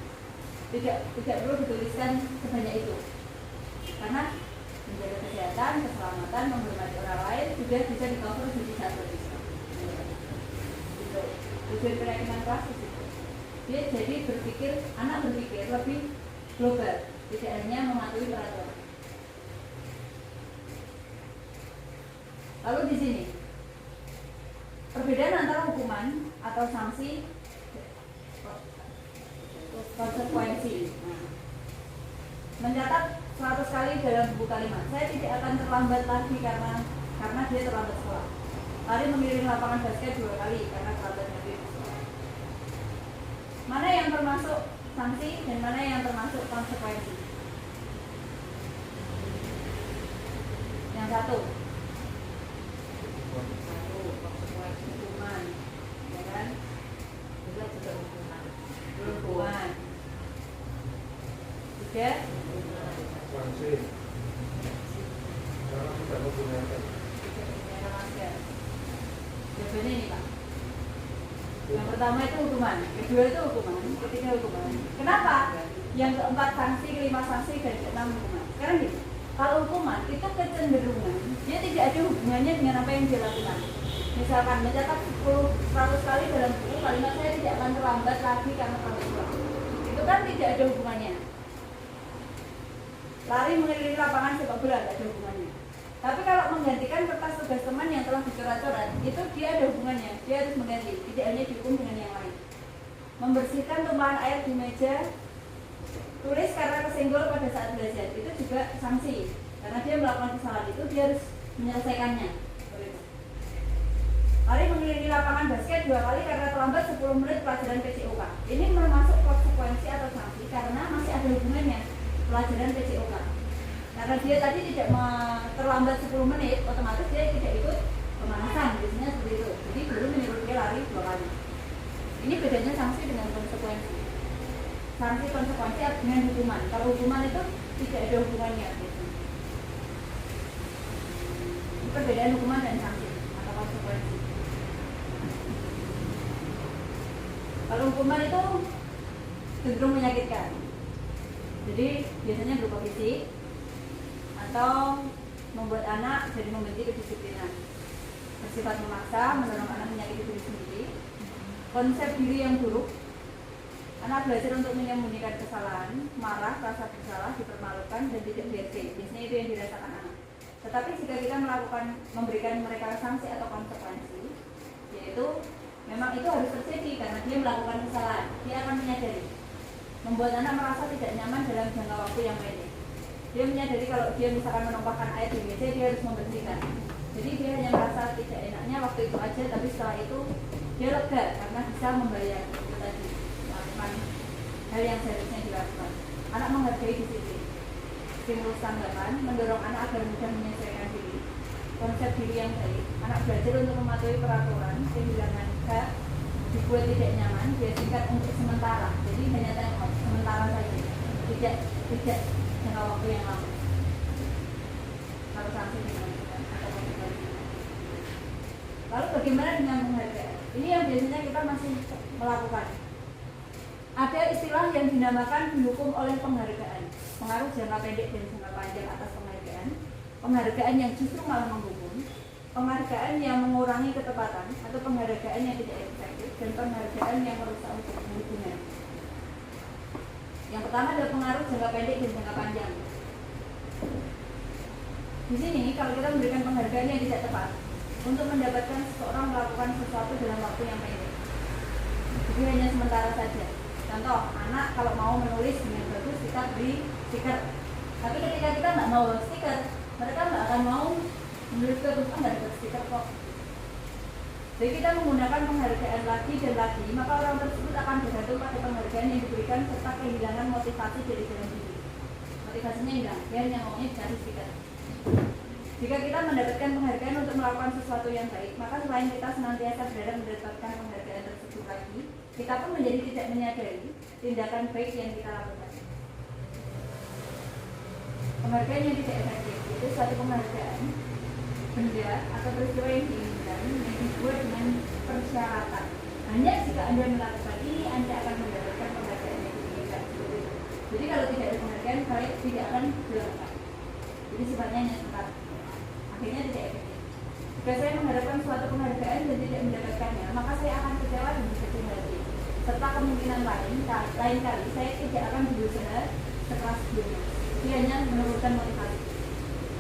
Tidak perlu dituliskan sebanyak itu. Karena menjaga kesehatan, keselamatan, menghormati orang lain sudah bisa di-cover jadi satu. Itu tujuan keyakinan kelas itu. Dia jadi anak berpikir lebih global, tidak hanya mematuhi peraturan. Lalu di sini perbedaan antara hukuman atau sanksi, konsekuensi. Mencatat 100 kali dalam buku kalimat. Saya tidak akan terlambat lagi karena dia terlambat sekolah. Lari mengelilingi lapangan basket 2 kali karena terlambat hadir. Mana yang termasuk sanksi dan mana yang termasuk konsekuensi? Yang satu konsekuensi hukuman, ya kan? Juga hukuman. Tiga sanksi. Karena tidak menggunakan. Jawabannya ini Pak. Yang pertama itu hukuman, kedua itu hukuman, ketiga hukuman. Kenapa? Yang keempat sanksi, kelima sanksi, dan keenam hukuman. Sekarang gini, kalau hukuman itu kecenderungan dia tidak ada hubungannya dengan apa yang dia lakukan. Misalkan mencatat 100 kali dalam buku kalimat saya tidak akan terlambat lagi karena terlambat pulang. Itu kan tidak ada hubungannya. Lari mengelilingi lapangan sepak bola tidak ada hubungannya. Tapi kalau menggantikan kertas tugas teman yang telah dicoret-coret, itu dia ada hubungannya. Dia harus mengganti, tidak hanya dihukum dengan yang lain. Membersihkan tumpahan air di meja, tulis karena kesenggol pada saat belajar, itu juga sanksi. Karena dia melakukan kesalahan itu, dia harus menyelesaikannya. Lari mengelilingi lapangan basket 2 kali karena terlambat 10 menit pelajaran PCOK. Ini termasuk konsekuensi atau sanksi karena masih ada hubungannya pelajaran PCOK. Karena dia tadi tidak terlambat 10 menit, otomatis dia tidak ikut pemanasan, biasanya seperti itu. Jadi guru menyuruh dia lari 2 kali. Ini bedanya sanksi dengan konsekuensi. Sanksi konsekuensi dengan hukuman. Kalau hukuman itu tidak ada hubungannya. Gitu. Perbedaan hukuman dan sanksi atau konsekuensi. Kalau hukuman itu cenderung menyakitkan. Jadi biasanya berupa fisik atau membuat anak jadi membenci kedisiplinan, bersifat memaksa, mendorong anak menyakiti diri sendiri, konsep diri yang buruk, anak belajar untuk menyembunyikan kesalahan, marah, rasa bersalah, dipermalukan, dan tidak dihargai. Biasanya itu yang dirasakan anak. Tetapi jika kita memberikan mereka sanksi atau konsekuensi, yaitu memang itu harus terjadi karena dia melakukan kesalahan, dia akan menyadari, membuat anak merasa tidak nyaman dalam jangka waktu yang pendek. Dia menyadari kalau dia misalkan menumpahkan air di meja, dia harus membersihkan. Jadi dia hanya merasa tidak enaknya waktu itu aja, tapi setelah itu dia lega karena bisa membayar itu tadi, melakukan hal yang seharusnya dilakukan. Anak menghargai disiplin, stimulus tanggapan, mendorong anak agar mudah menyesuaikan diri, konsep diri yang baik. Anak belajar untuk mematuhi peraturan, kehilangan hak, dibuat tidak nyaman, dia singkat untuk sementara. Jadi hanya tengok sementara saja, tidak jangka waktu yang lama. Harus sanksi dengan atau konsekuensi. Lalu bagaimana dengan penghargaan? Ini yang biasanya kita masih melakukan. Ada istilah yang dinamakan dihukum oleh penghargaan, pengaruh jangka pendek dan jangka panjang atas penghargaan, penghargaan yang justru malah menghukum, penghargaan yang mengurangi ketepatan atau penghargaan yang tidak efektif, dan penghargaan yang merusak hubungan. Yang pertama adalah pengaruh jangka pendek dan jangka panjang. Di sini kalau kita memberikan penghargaan yang tidak tepat untuk mendapatkan seseorang melakukan sesuatu dalam waktu yang pendek, jadi hanya sementara saja. Contoh, anak kalau mau menulis dengan bagus kita beri stiker, tapi ketika kita nggak mau stiker, mereka nggak akan mau menulis bagus, nggak dapat stiker kok. Jadi kita menggunakan penghargaan lagi dan lagi, maka orang tersebut akan bergantung pada penghargaan yang diberikan serta kehilangan motivasi dari dalam diri. Motivasinya hilang, dia hanya maunya dikasih stiker. Jika kita mendapatkan penghargaan untuk melakukan sesuatu yang baik, maka selain kita senantiasa berharap mendapatkan penghargaan tersebut lagi, kita pun menjadi tidak menyadari tindakan baik yang kita lakukan. Penghargaan yang tidak efektif itu suatu penghargaan benda atau peristiwa yang diinginkan yang dibuat dengan persyaratan. Hanya jika Anda melakukan ini, Anda akan mendapatkan penghargaan yang diinginkan. Jadi kalau tidak ada penghargaan, kalian tidak akan dilakukan. Jadi sifatnya hanya sebentar. Akhirnya tidak efektif. Jika saya mengharapkan suatu penghargaan dan tidak mendapatkannya, maka saya akan kecewa dan bersedih hati. Serta kemungkinan lain kali saya tidak akan berusaha sekeras sebelumnya. Dia hanya menurunkan motivasi.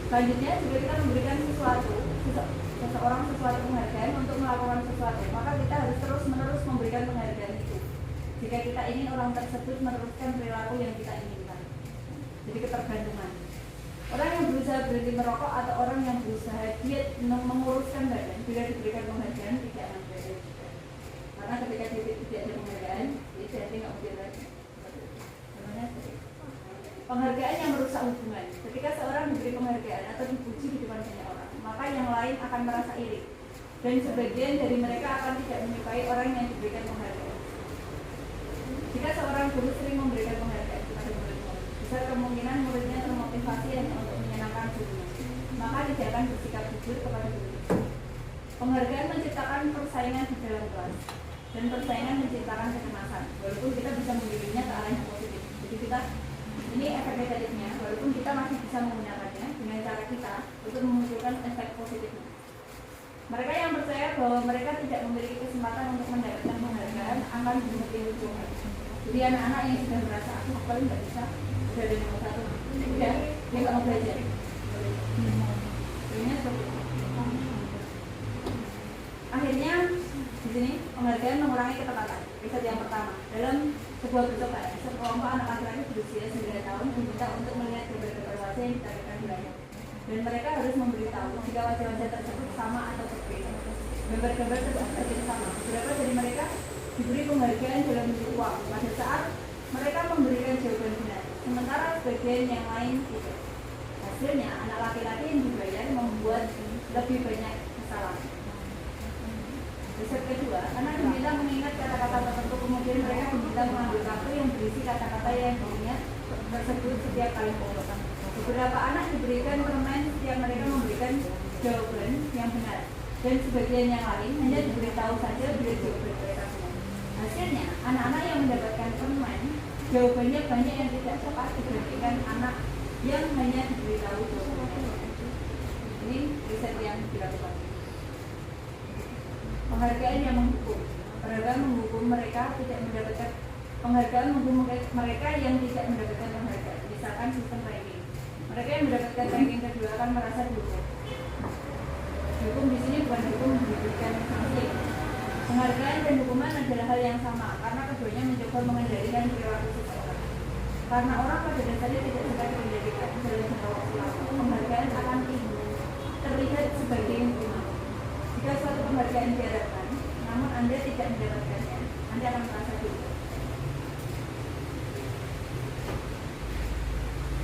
Selanjutnya, jika kita memberikan seseorang sesuatu penghargaan untuk melakukan sesuatu, maka kita harus terus-menerus memberikan penghargaan itu. Jika kita ingin orang tersebut meneruskan perilaku yang kita inginkan. Jadi ketergantungan. Orang yang berusaha berhenti merokok atau orang yang berusaha diet menguruskan badan, bila diberikan penghargaan tidak akan berhasil. Karena ketika tidak ada penghargaan, dia jadi nggak mungkin lagi. Penghargaan yang merusak hubungan. Ketika seorang diberi penghargaan atau dipuji di depan banyak orang, maka yang lain akan merasa iri. Dan sebagian dari mereka akan tidak menyukai orang yang diberikan penghargaan. Jika seorang guru sering memberikan penghargaan kepada muridnya, besar kemungkinan muridnya termotivasi hanya untuk menyenangkan gurunya, maka tidak akan bersikap jujur kepada gurunya. Penghargaan menciptakan persaingan di dalam kelas, dan persaingan menciptakan kecemasan, walaupun kita bisa mengirimnya ke arah yang positif. Jadi kita ini efek negatifnya, walaupun kita masih bisa menggunakannya dengan cara kita untuk memunculkan efek positifnya. Mereka yang percaya bahwa mereka tidak memiliki kesempatan untuk mendapatkan penghargaan akan seperti itu. Jadi anak-anak yang sudah merasa aku paling nggak bisa, sudah ada nomor satu, udah dia nggak mau belajar. Jadinya seperti itu. Akhirnya di sini penghargaan mengurangi ketepatan. Riset yang pertama, dalam sebuah percobaan, sekelompok anak laki-laki berusia 9 tahun diminta untuk melihat gambar-gambar wajah yang ditampilkan di layar, dan mereka harus memberitahu jika wajah-wajah tersebut sama atau berbeda. Gambar-gambar tersebut sama. Beberapa dari mereka diberi penghargaan dalam bentuk uang pada saat mereka memberikan jawaban benar, sementara sebagian yang lain tidak. Hasilnya, anak laki-laki yang dibayar membuat lebih banyak kesalahan. Riset kedua, anak diminta mengingat kata-kata tertentu, kemudian mereka diminta mengambil kartu yang berisi kata-kata yang diingat tersebut setiap kali pengumuman. Beberapa anak diberikan permen setiap mereka memberikan jawaban yang benar, dan sebagian yang lain hanya diberitahu saja bila jawaban mereka benar. Hasilnya, anak-anak yang mendapatkan permen, jawabannya banyak yang tidak tepat dibandingkan anak yang hanya diberitahu jawabannya. Ini riset yang dilakukan. Penghargaan yang menghukum. Penghargaan menghukum mereka tidak mendapatkan penghargaan, menghukum mereka yang tidak mendapatkan penghargaan. Misalkan sistem ranking. Mereka yang mendapatkan ranking kedua akan merasa dihukum. Dihukum di sini bukan hukum diberikan sanksi. Penghargaan dan hukuman adalah hal yang sama karena keduanya mencoba mengendalikan perilaku seseorang. Karena orang pada dasarnya tidak suka dikendalikan dalam jangka waktu lama, penghargaan akan terlihat sebagai hukuman. Jika suatu penghargaan diharapkan, namun Anda tidak mendapatkannya, Anda akan merasa dihukum.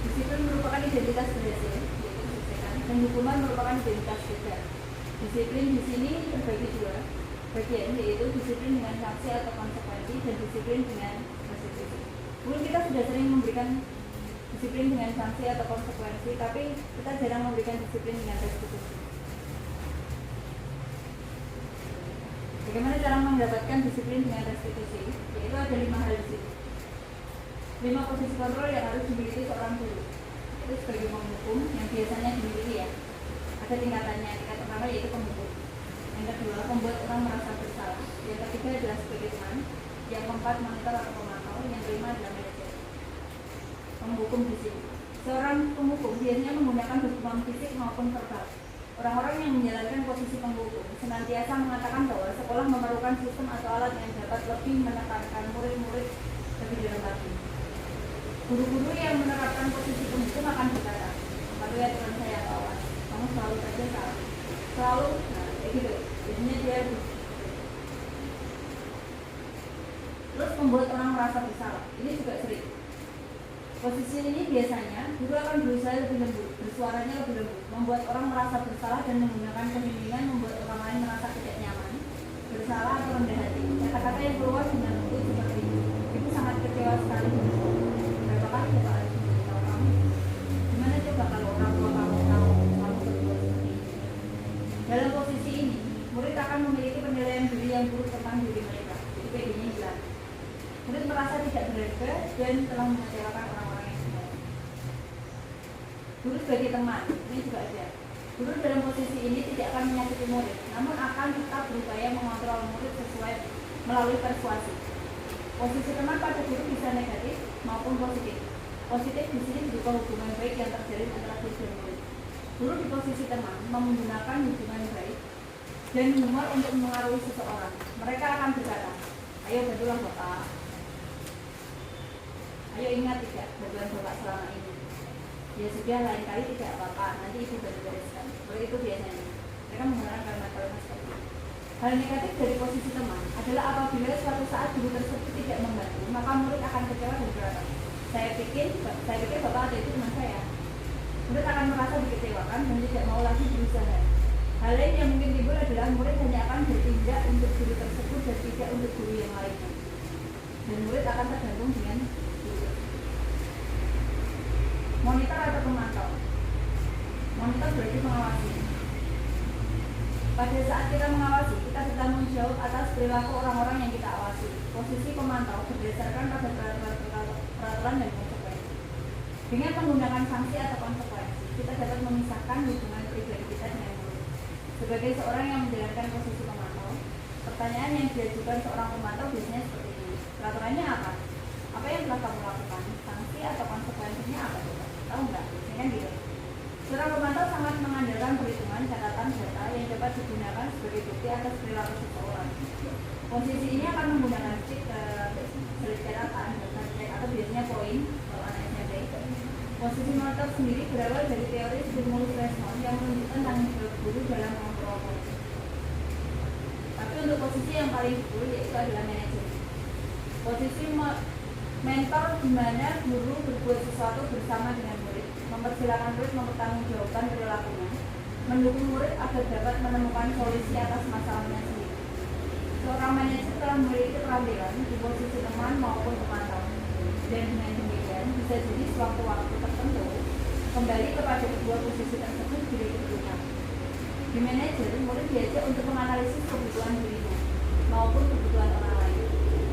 Disiplin merupakan identitas berhasil, yaitu kesuksesan, dan hukuman merupakan identitas gagal. Disiplin di sini terbagi dua bagian, yaitu disiplin dengan sanksi atau konsekuensi dan disiplin dengan restitusi. Dulu kita sudah sering memberikan disiplin dengan sanksi atau konsekuensi, tapi kita jarang memberikan disiplin dengan restitusi. Bagaimana cara mendapatkan disiplin dengan restitusi? Yaitu ada 5 hal di sini. 5 posisi kontrol yang harus dimiliki seorang guru. Itu sebagai penghukum yang biasanya dimiliki ya. Ada tingkatannya. Tingkat pertama yaitu penghukum. Yang kedua, membuat orang merasa bersalah. Yang ketiga adalah sebagai teman. Yang keempat, monitor atau pemantau. Yang kelima adalah manajer. Penghukum di sini. Seorang penghukum biasanya menggunakan dukungan fisik maupun verbal. Orang-orang yang menjalankan posisi penghukum senantiasa mengatakan bahwa sekolah memerlukan sistem atau alat yang dapat lebih menekankan murid-murid lebih dalam lagi. Guru-guru yang menerapkan posisi penghukum akan berkata, "Lalu ya teman saya kawan, kamu selalu saja salah, selalu, nah kayak gitu." Jadinya dia terus membuat orang merasa bersalah. Ini juga sering. Posisi ini biasanya guru akan berusaha lebih lembut, bersuaranya lebih lembut, membuat orang merasa bersalah dan menggunakan pembimbingan membuat orang lain merasa tidak nyaman, bersalah atau rendah hati. Kata-kata yang keluar dengan lembut seperti itu sangat kecewa sekali. Berapa kali coba harus memberitahu kamu? Gimana coba kalau orang tua kamu tahu kamu berbuat seperti ini? Dalam posisi ini, murid akan memiliki penilaian diri yang buruk tentang diri mereka. Jadi PD-nya hilang. Murid merasa tidak berharga dan telah mengecewakan orang-orang yang benar. Guru sebagai teman, ini juga ada. Guru dalam posisi ini tidak akan menyakiti murid, namun akan tetap berupaya mengontrol murid sesuai melalui persuasi. Posisi teman pada guru bisa negatif maupun positif. Positif di sini berupa hubungan baik yang terjalin antara guru dan murid. Guru di posisi teman menggunakan hubungan baik dan humor untuk mengaruhi seseorang. Mereka akan berkata, "Ayo bantulah Bapak. Ayo ingat tidak bantuan Bapak selama ini. Ya sudah, lain kali tidak apa-apa, nanti Ibu bereskan." Seperti itu biasanya. Mereka menggunakan kalimat-kalimat seperti itu. Hal negatif dari posisi teman adalah apabila suatu saat guru tersebut tidak membantu, maka murid akan kecewa dan berkata, saya pikir Bapak ada itu teman saya." Murid akan merasa dikecewakan dan tidak mau lagi berusaha. Hal lain yang mungkin timbul adalah murid hanya akan bertindak untuk guru tersebut dan tidak untuk guru yang lainnya. Dan murid akan tergantung dengan guru. Monitor atau pemantau. Monitor berarti mengawasi. Pada saat kita mengawasi, kita sedang menjawab atas perilaku orang-orang yang kita awasi. Posisi pemantau berdasarkan pada peraturan dan konsekuensi. Dengan menggunakan sanksi atau konsekuensi, kita dapat memisahkan hubungan pribadi kita dengan murid. Sebagai seorang yang menjalankan posisi pemantau, pertanyaan yang diajukan seorang pemantau biasanya seperti ini. Peraturannya apa? Apa yang telah kamu lakukan? Sanksi atau konsekuensinya apa? Tahu nggak? Biasanya kan gitu. Seorang pemantau sangat mengandalkan perhitungan catatan data yang dapat digunakan sebagai bukti atas perilaku seseorang. Posisi ini akan menggunakan sheet catatan atau biasanya poin kalau anak SMP. Posisi monitor sendiri berawal dari teori stimulus respon yang menunjukkan tanggung jawab guru dalam mengontrol murid. Tapi untuk posisi yang paling dulu yaitu adalah manajer. Posisi mentor di mana guru berbuat sesuatu bersama dengan murid, mempersilahkan murid mempertanggungjawabkan perilakunya, mendukung murid agar dapat menemukan solusi atas masalahnya sendiri. Seorang manajer telah memiliki keterampilan di posisi teman maupun pemantau, dan dengan demikian bisa jadi sewaktu-waktu tertentu kembali kepada kedua posisi tersebut bila diperlukan. Di manajer, murid diajak untuk menganalisis kebutuhan dirinya maupun kebutuhan orang lain.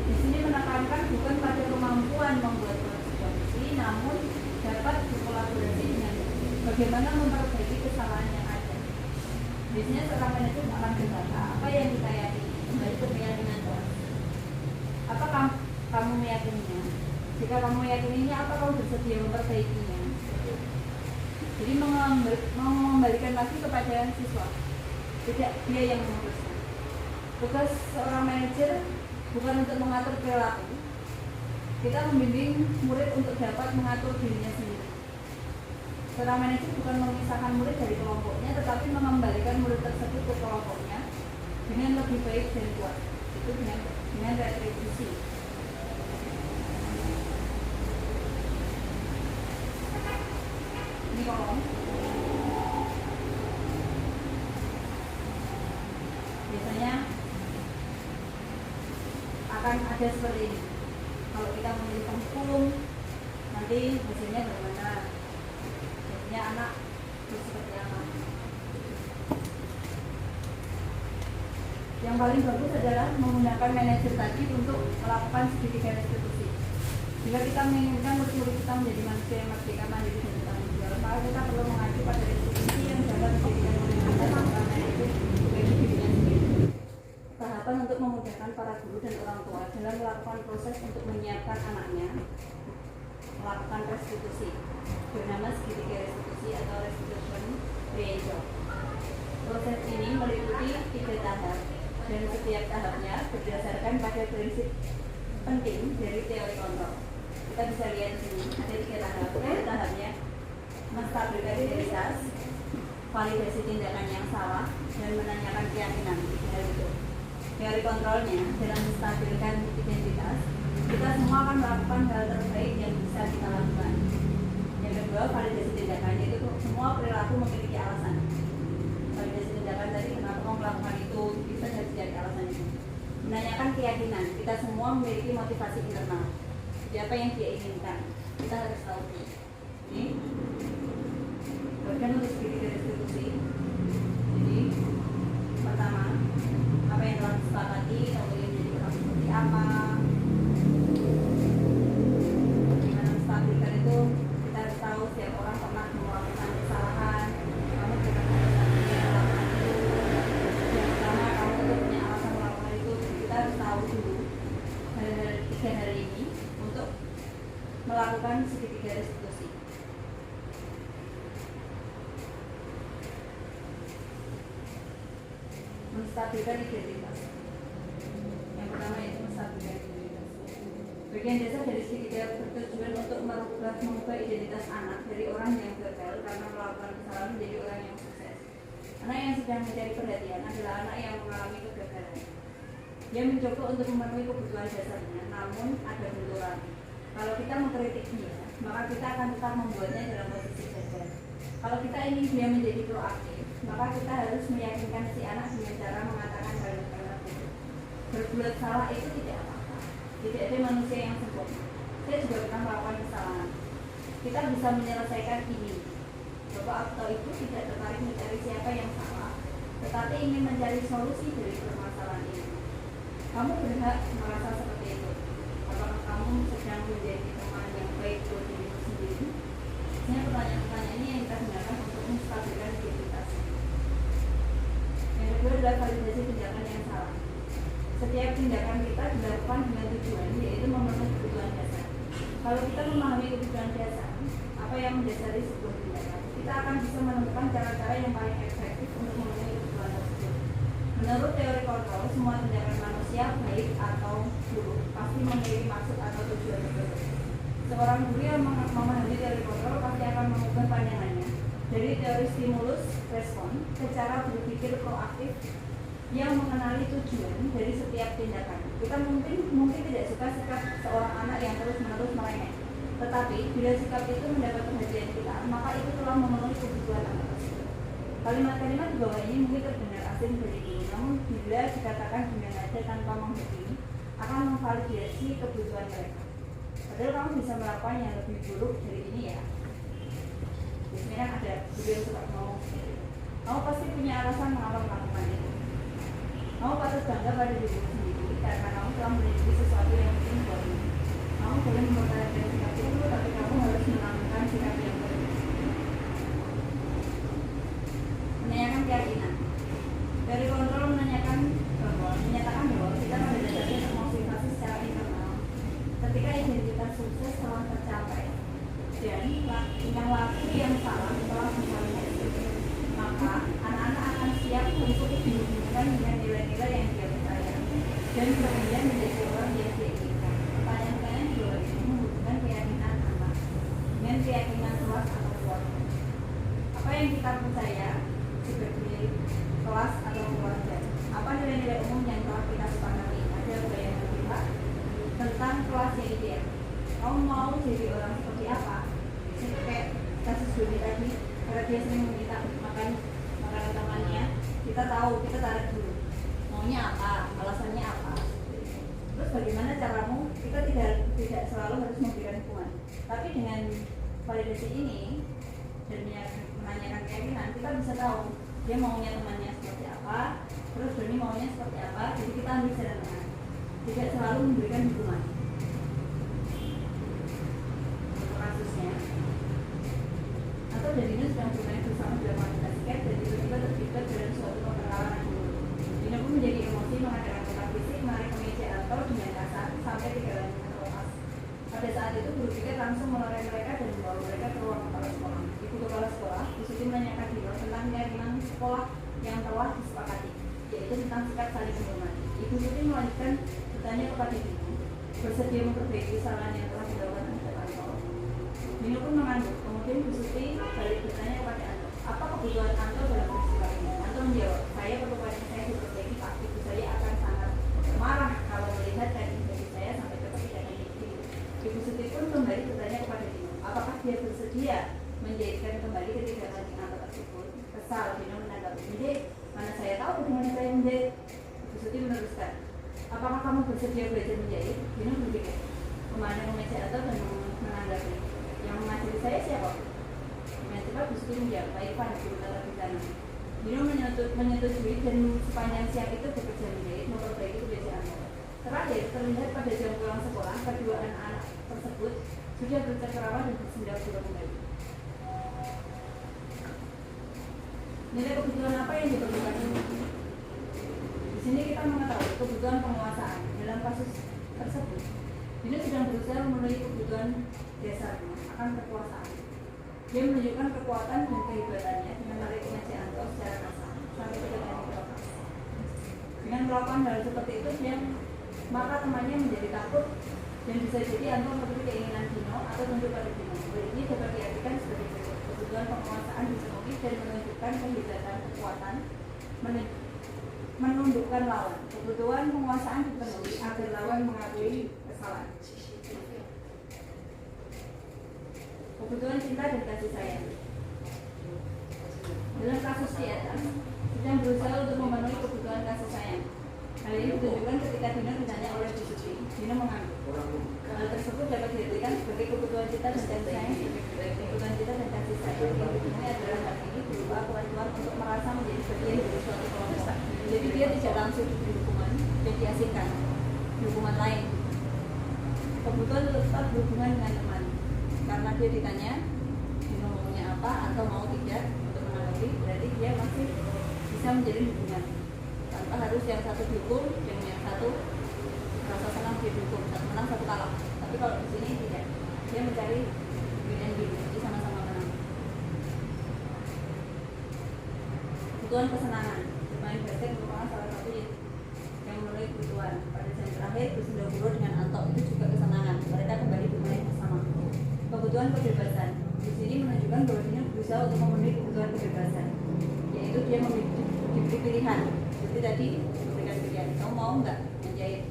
Di sini menekankan bukan pada kemampuan membuat konsekuensi, namun dapat berkolaborasi dengan bagaimana memperbaiki kesalahan yang ada. Biasanya seorang manajer akan berkata, apa yang kita yakini, kembali ke keyakinan kelas. Apa kamu meyakininya? Jika kamu meyakininya, apa kamu bersedia memperbaikinya? Jadi mengembalikan lagi kepada siswa, tidak dia yang memutuskan. Tugas seorang manajer bukan untuk mengatur perilaku. Kita membimbing murid untuk dapat mengatur dirinya sendiri. Seorang manajer bukan memisahkan murid dari kelompoknya, tetapi mengembalikan murid tersebut ke kelompoknya dengan lebih baik dan kuat. Itu dengan retribusi. Ini kolom. Biasanya akan ada seperti ini. Kalau kita memilih penghukum, nanti hasilnya bagaimana? Biasanya anak terus seperti apa? Yang paling bagus adalah menggunakan manajer tadi untuk melakukan segitiga restitusi. Jika kita menginginkan murid-murid kita menjadi manusia yang merdeka, mandiri, dan bertanggung jawab, maka kita perlu mengacu pada institusi yang dapat dijadikan model karena itu bagi dirinya sendiri. Tahapan untuk memudahkan para guru dan orang tua dalam melakukan proses untuk menyiapkan anaknya melakukan restitusi bernama segitiga restitusi atau restitution ratio. Proses ini meliputi 3 tahap dan setiap tahapnya berdasarkan pada prinsip penting dari teori kontrol. Kita bisa lihat di sini ada 3 tahap. Tahapnya menstabilkan identitas, validasi tindakan yang salah, dan menanyakan keyakinan. Teori kontrolnya dalam menstabilkan identitas, kita semua akan melakukan hal terbaik yang bisa kita lakukan. Yang kedua, validasi tindakan, yaitu semua perilaku memiliki alasan. Validasi tindakan tadi kenapa mau melakukan itu, bisa jadi alasan itu. Menanyakan keyakinan, kita semua memiliki motivasi internal. Siapa yang dia inginkan, kita harus tahu. Ini bagian untuk segitiga restitusi. Jadi pertama, apa yang telah disepakati, kemudian menjadi orang seperti apa. Gimana menstabilkan itu, kita harus tahu setiap orang pernah melakukan kesalahan. Kamu juga harus melakukan itu. Yang pertama, kamu untuk punya alasan melakukan itu. Jadi kita harus tahu dulu hal-hal 3 hal ini untuk melakukan segitiga restitusi. Menstabilkan identitas. Yang pertama yaitu menstabilkan identitas. Bagian dasar dari segitiga bertujuan untuk mengubah identitas anak dari orang yang gagal karena melakukan kesalahan menjadi orang yang sukses. Anak yang sedang mencari perhatian adalah anak yang mengalami kegagalan. Dia mencoba untuk memenuhi kebutuhan dasarnya, namun ada benturan. Kalau kita mengkritik dia, maka kita akan tetap membuatnya dalam posisi gagal. Kalau kita ingin dia menjadi proaktif, maka kita harus meyakinkan si anak dengan cara mengatakan hal yang benar. Berbuat salah itu tidak apa-apa. Tidak ada manusia yang sempurna. Saya juga pernah melakukan kesalahan. Kita bisa menyelesaikan ini. Bapak atau ibu tidak tertarik mencari siapa yang salah, tetapi ingin mencari solusi dari permasalahan ini. Kamu berhak merasa seperti itu. Apakah kamu sedang menjadi teman yang baik buat dirimu sendiri? Ini pertanyaan-pertanyaan ini yang kita gunakan untuk menstabilkan identitas. Yang kedua adalah validasi tindakan yang salah. Setiap tindakan kita dilakukan dengan tujuan, yaitu memenuhi kebutuhan dasar. Kalau kita memahami kebutuhan dasar, apa yang mendasari sebuah tindakan, kita akan bisa menemukan cara-cara yang paling efektif untuk memenuhi kebutuhan tersebut. Menurut teori kontrol, semua tindakan manusia, baik atau buruk, pasti memiliki maksud atau tujuan tertentu. Seorang guru yang memahami teori kontrol pasti akan mengubah pandangannya dari teori stimulus respon ke cara berpikir proaktif yang mengenali tujuan dari setiap tindakan. Kita mungkin tidak suka sikap seorang anak yang terus-menerus merengek, tetapi bila sikap itu mendapat perhatian kita, maka itu telah memenuhi kebutuhan anak tersebut. Kalimat-kalimat di bawah ini mungkin terdengar asing bagi guru, namun bila dikatakan dengan nada tanpa menghakimi, akan memvalidasi kebutuhan mereka. Padahal kamu bisa melakukan yang lebih buruk dari ini ya. Biasanya kan ada guru yang suka ngomong seperti itu. Kamu pasti punya alasan mengapa melakukan itu. Kamu patut bangga pada dirimu sendiri karena kamu telah memiliki sesuatu yang penting buatmu. Kamu boleh mempertahankan sikap itu, tapi kamu harus menanamkan sikap yang berbeda. Menanyakan keyakinan. Dari kontrol menyatakan bahwa kita pada dasarnya termotivasi secara internal ketika identitas sukses telah tercapai dan yang laku yang salah telah tervalidasi, maka anak-anak akan siap untuk dihubungkan dengan nilai-nilai yang dia percaya dan kemudian menjadi orang yang dia inginkan. Pertanyaan-pertanyaan di bawah ini menghubungkan keyakinan anak dengan keyakinan kelas atau keluarga. Apa yang kita percaya sebagai kelas atau keluarga? Apa nilai-nilai umum yang telah kita sepakati? Ada bayangan kita tentang kelas yang ideal. Kamu mau jadi orang seperti apa? Kayak kasus Doni tadi, karena dia sering meminta makan makanan temannya, kita tahu, kita tarik dulu maunya apa, alasannya apa. Terus bagaimana caramu? Kita tidak selalu harus memberikan hukuman, tapi dengan validasi ini dan menanyakan keyakinan, kita bisa tahu dia maunya temannya seperti apa, terus Doni maunya seperti apa. Jadi kita ambil jalan tengah, tidak selalu memberikan hukuman. itu guru pikir langsung melerai mereka dan membawa mereka ke ruang kepala sekolah. Ibu kepala sekolah, Bu Suti menanyakan Dino tentang nilai sekolah yang telah disepakati, yaitu tentang sikap saling menghormati. Ibu Suti melanjutkan bertanya kepada Dino, bersedia memperbaiki kesalahan yang telah dilakukan oleh Anto. Dino pun mengangguk. Kemudian Bu Suti balik bertanya kepada Anto, apa kebutuhan Anto dalam peristiwa ini? Anto menjawab, saya perlu wajib saya diperbaiki Pak. Ibu saya akan sangat marah kalau melihat dan bagi saya sampai seperti tidak ini. Ibu Suti pun kembali bertanya kepada Dino, apakah dia bersedia menjadikan kembali ketiga kancing Anto tersebut? Kesal, Dino menanggapi, menjahit, mana saya tahu bagaimana saya menjahit. Ibu Suti meneruskan, apakah kamu bersedia belajar menjahit? Dino berpikir, memandang meja Anto dan menanggapi, yang mengajari saya siapa? Dengan cepat Bu Suti menjawab, Pak Irfan, guru tata busana. Dino menyetujui dan sepanjang siang itu bekerja menjahit, memperbaiki kebiasaan Anto. Terakhir, terlihat pada jam pulang sekolah, kedua anak-anak tersebut sudah bercengkerama dan bersenda-gurau kembali. Nilai kebutuhan apa yang diperlukan ini? Di sini kita mengetahui kebutuhan penguasaan. Dalam kasus tersebut, Dino sedang berusaha memenuhi kebutuhan dasarnya akan kekuasaan. Dia menunjukkan kekuatan dan kehebatannya dengan menarik meja Anto secara kasar sampai tidak ada dilepas. Dengan melakukan hal seperti itu, maka temannya menjadi takut dan bisa jadi Anto memenuhi keinginan Dino atau tunduk pada Dino. Ini dapat diartikan sebagai berikut: kebutuhan penguasaan dipenuhi dan menunjukkan kehebatan kekuatan, menundukkan lawan. Kebutuhan penguasaan dipenuhi agar lawan mengakui kesalahan. Kebutuhan cinta dan kasih sayang. Dalam kasus di atas, sedang berusaha untuk memenuhi kebutuhan kasih sayang. Hal ini ditunjukkan ketika Dino ditanya oleh Bu Suti. Dino mengangguk. Hal tersebut dapat diartikan sebagai kebutuhan cinta dan kasih sayang. Kebutuhan cinta dan kasih sayang yang dipenuhi adalah hal ini berupa kewajiban untuk merasa menjadi bagian dari suatu kelompok. Jadi dia tidak langsung diberi hukuman dan diasingkan di hukuman lain. Kebutuhan tetap berhubungan dengan teman. Karena dia ditanya Dino maunya apa atau mau tidak untuk menanggapi, berarti dia masih bisa menjalin hubungan tanpa harus yang satu dihukum dan yang satu merasa senang dia dihukum, satu menang satu kalah. Tapi kalau di sini tidak, dia mencari win and win, jadi sama-sama menang. Kebutuhan kesenangan, bermain basket merupakan salah satu yang memenuhi kebutuhan. Pada jam terakhir bersenda-gurau dengan Anto itu juga kesenangan, mereka kembali bermain bersama. Kebutuhan kebebasan, di sini menunjukkan bahwa Dino berusaha untuk memenuhi kebutuhan kebebasan, yaitu dia diberi pilihan. Seperti tadi memberikan pilihan, kamu mau nggak menjahit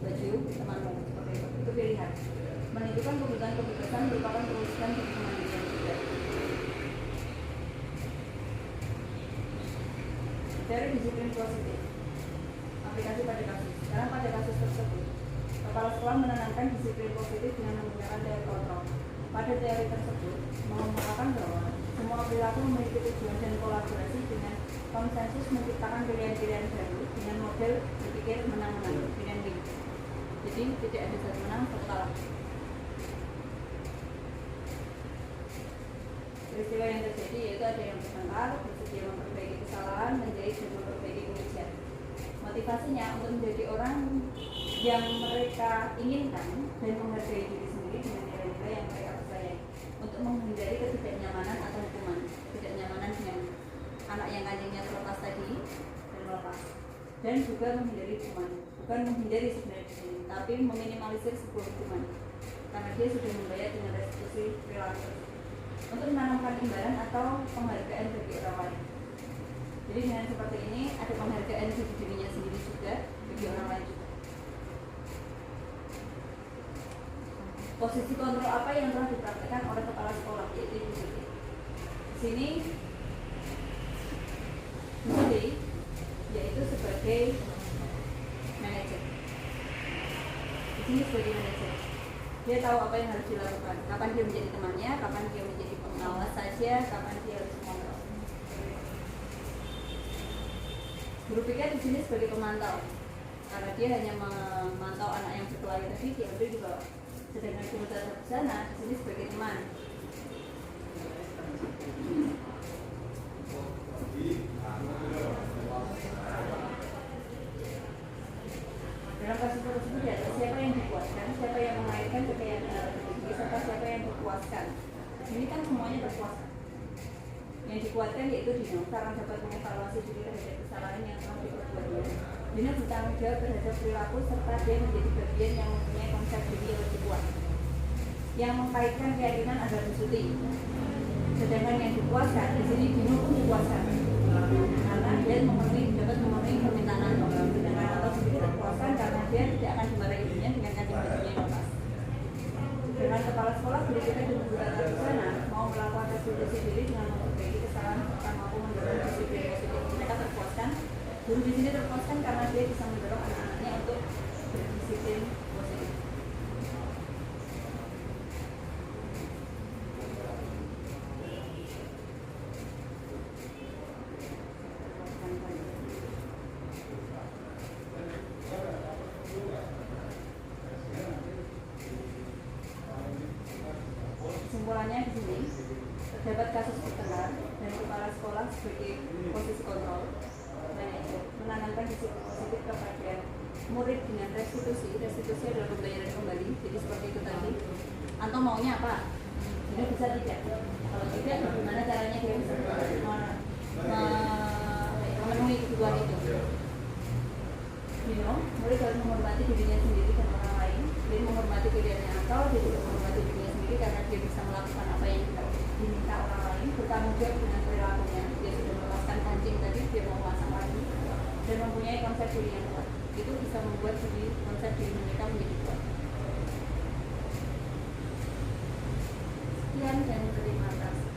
baju temanmu seperti itu pilihan. Menunjukkan kebutuhan kebebasan merupakan perwujudan kemandirian juga. Dari disiplin positif, aplikasi pada kasus. Sekarang pada kasus tersebut, kepala sekolah menanamkan disiplin positif dengan menggunakan teori kontrol. Pada teori tersebut, mengungkapkan bahwa semua perilaku memiliki tujuan dan kolaborasi dengan konsensus menciptakan pilihan-pilihan baru dengan model berpikir menang-menang, win-win. Jadi tidak ada satu menang, satu kalah. Peristiwa yang terjadi yaitu ada yang bertengkar, bersedia memperbaiki kesalahan, menjahit dan memperbaiki kemeja. Motivasinya untuk menjadi orang yang mereka inginkan dan menghargai diri sendiri dengan nilai-nilai yang mereka percayai, untuk menghindari ketidaknyamanan atau hukuman. Ketidaknyamanan dengan anak yang kancingnya terlepas tadi dan melepas, dan juga menghindari hukuman. Bukan menghindari sebenarnya di sini, tapi meminimalisir sebuah hukuman karena dia sudah membayar dengan restitusi perilaku, untuk menanamkan imbalan atau penghargaan bagi orang lain. Jadi dengan seperti ini ada penghargaan bagi dirinya sendiri juga, bagi orang lain juga. Posisi kontrol apa yang telah dipraktikkan oleh kepala sekolah, yaitu Ibu Suti. Di sini Bu Suti yaitu sebagai manajer. Di sini sebagai manajer, dia tahu apa yang harus dilakukan, kapan dia menjadi temannya, kapan dia menjadi pengawas saja, kapan dia harus mengontrol. Guru pikir di sini sebagai pemantau, karena dia hanya memantau anak yang berkelahi tadi diambil di bawah. Sedangkan guru tata busana di sini sebagai teman. Dalam kasus tersebut ya, siapa yang dibuatkan, siapa yang mengaitkan kekayaan anak tersebut. terpuaskan. Ini kan semuanya terpuaskan. Yang dikuatkan yaitu Dino karena dapat mengevaluasi diri terhadap kesalahan yang telah diperbuatnya. Dino bertanggung jawab terhadap perilaku serta dia menjadi bagian yang mempunyai konsep diri yang lebih kuat. Yang mengkaitkan keyakinan adalah bersuti. Sedangkan yang dipuaskan di sini Dino pun dipuaskan karena dia dapat memenuhi permintaan Anto. Sedangkan Anto sendiri terpuaskan karena dia tidak akan dimarahi ibunya dengan kancing bajunya yang lepas. Dengan kepala sekolah guru kita dan guru tata busana mau melakukan restitusi diri dengan memperbaiki kesalahan serta mampu mendorong disiplin positif. Mereka terpuaskan. Guru di sini terpuaskan karena dia bisa mendorong anak-anaknya untuk berdisiplin positif. Kesimpulannya di sini terdapat kasus bertengkar dan kepala sekolah sebagai posisi kontrol menanamkan disiplin positif kepada murid dengan restitusi. Restitusi adalah pembayaran kembali. Jadi seperti itu tadi. Anto maunya apa? Dia bisa tidak. Kalau tidak, bagaimana caranya dia bisa memenuhi kebutuhan itu? Murid harus menghormati dirinya sendiri dan orang lain. Dia menghormati pilihannya Anto, dia juga menghormati dirinya sendiri karena dia bisa melakukan apa yang diminta orang lain. Bertanggung jawab dengan perilakunya. Dia sudah melepaskan kancing tadi, dia mau pasang lagi dan mempunyai konsep diri yang kuat. Itu bisa membuat konsep diri mereka menjadi kuat. Sekian dan terima kasih.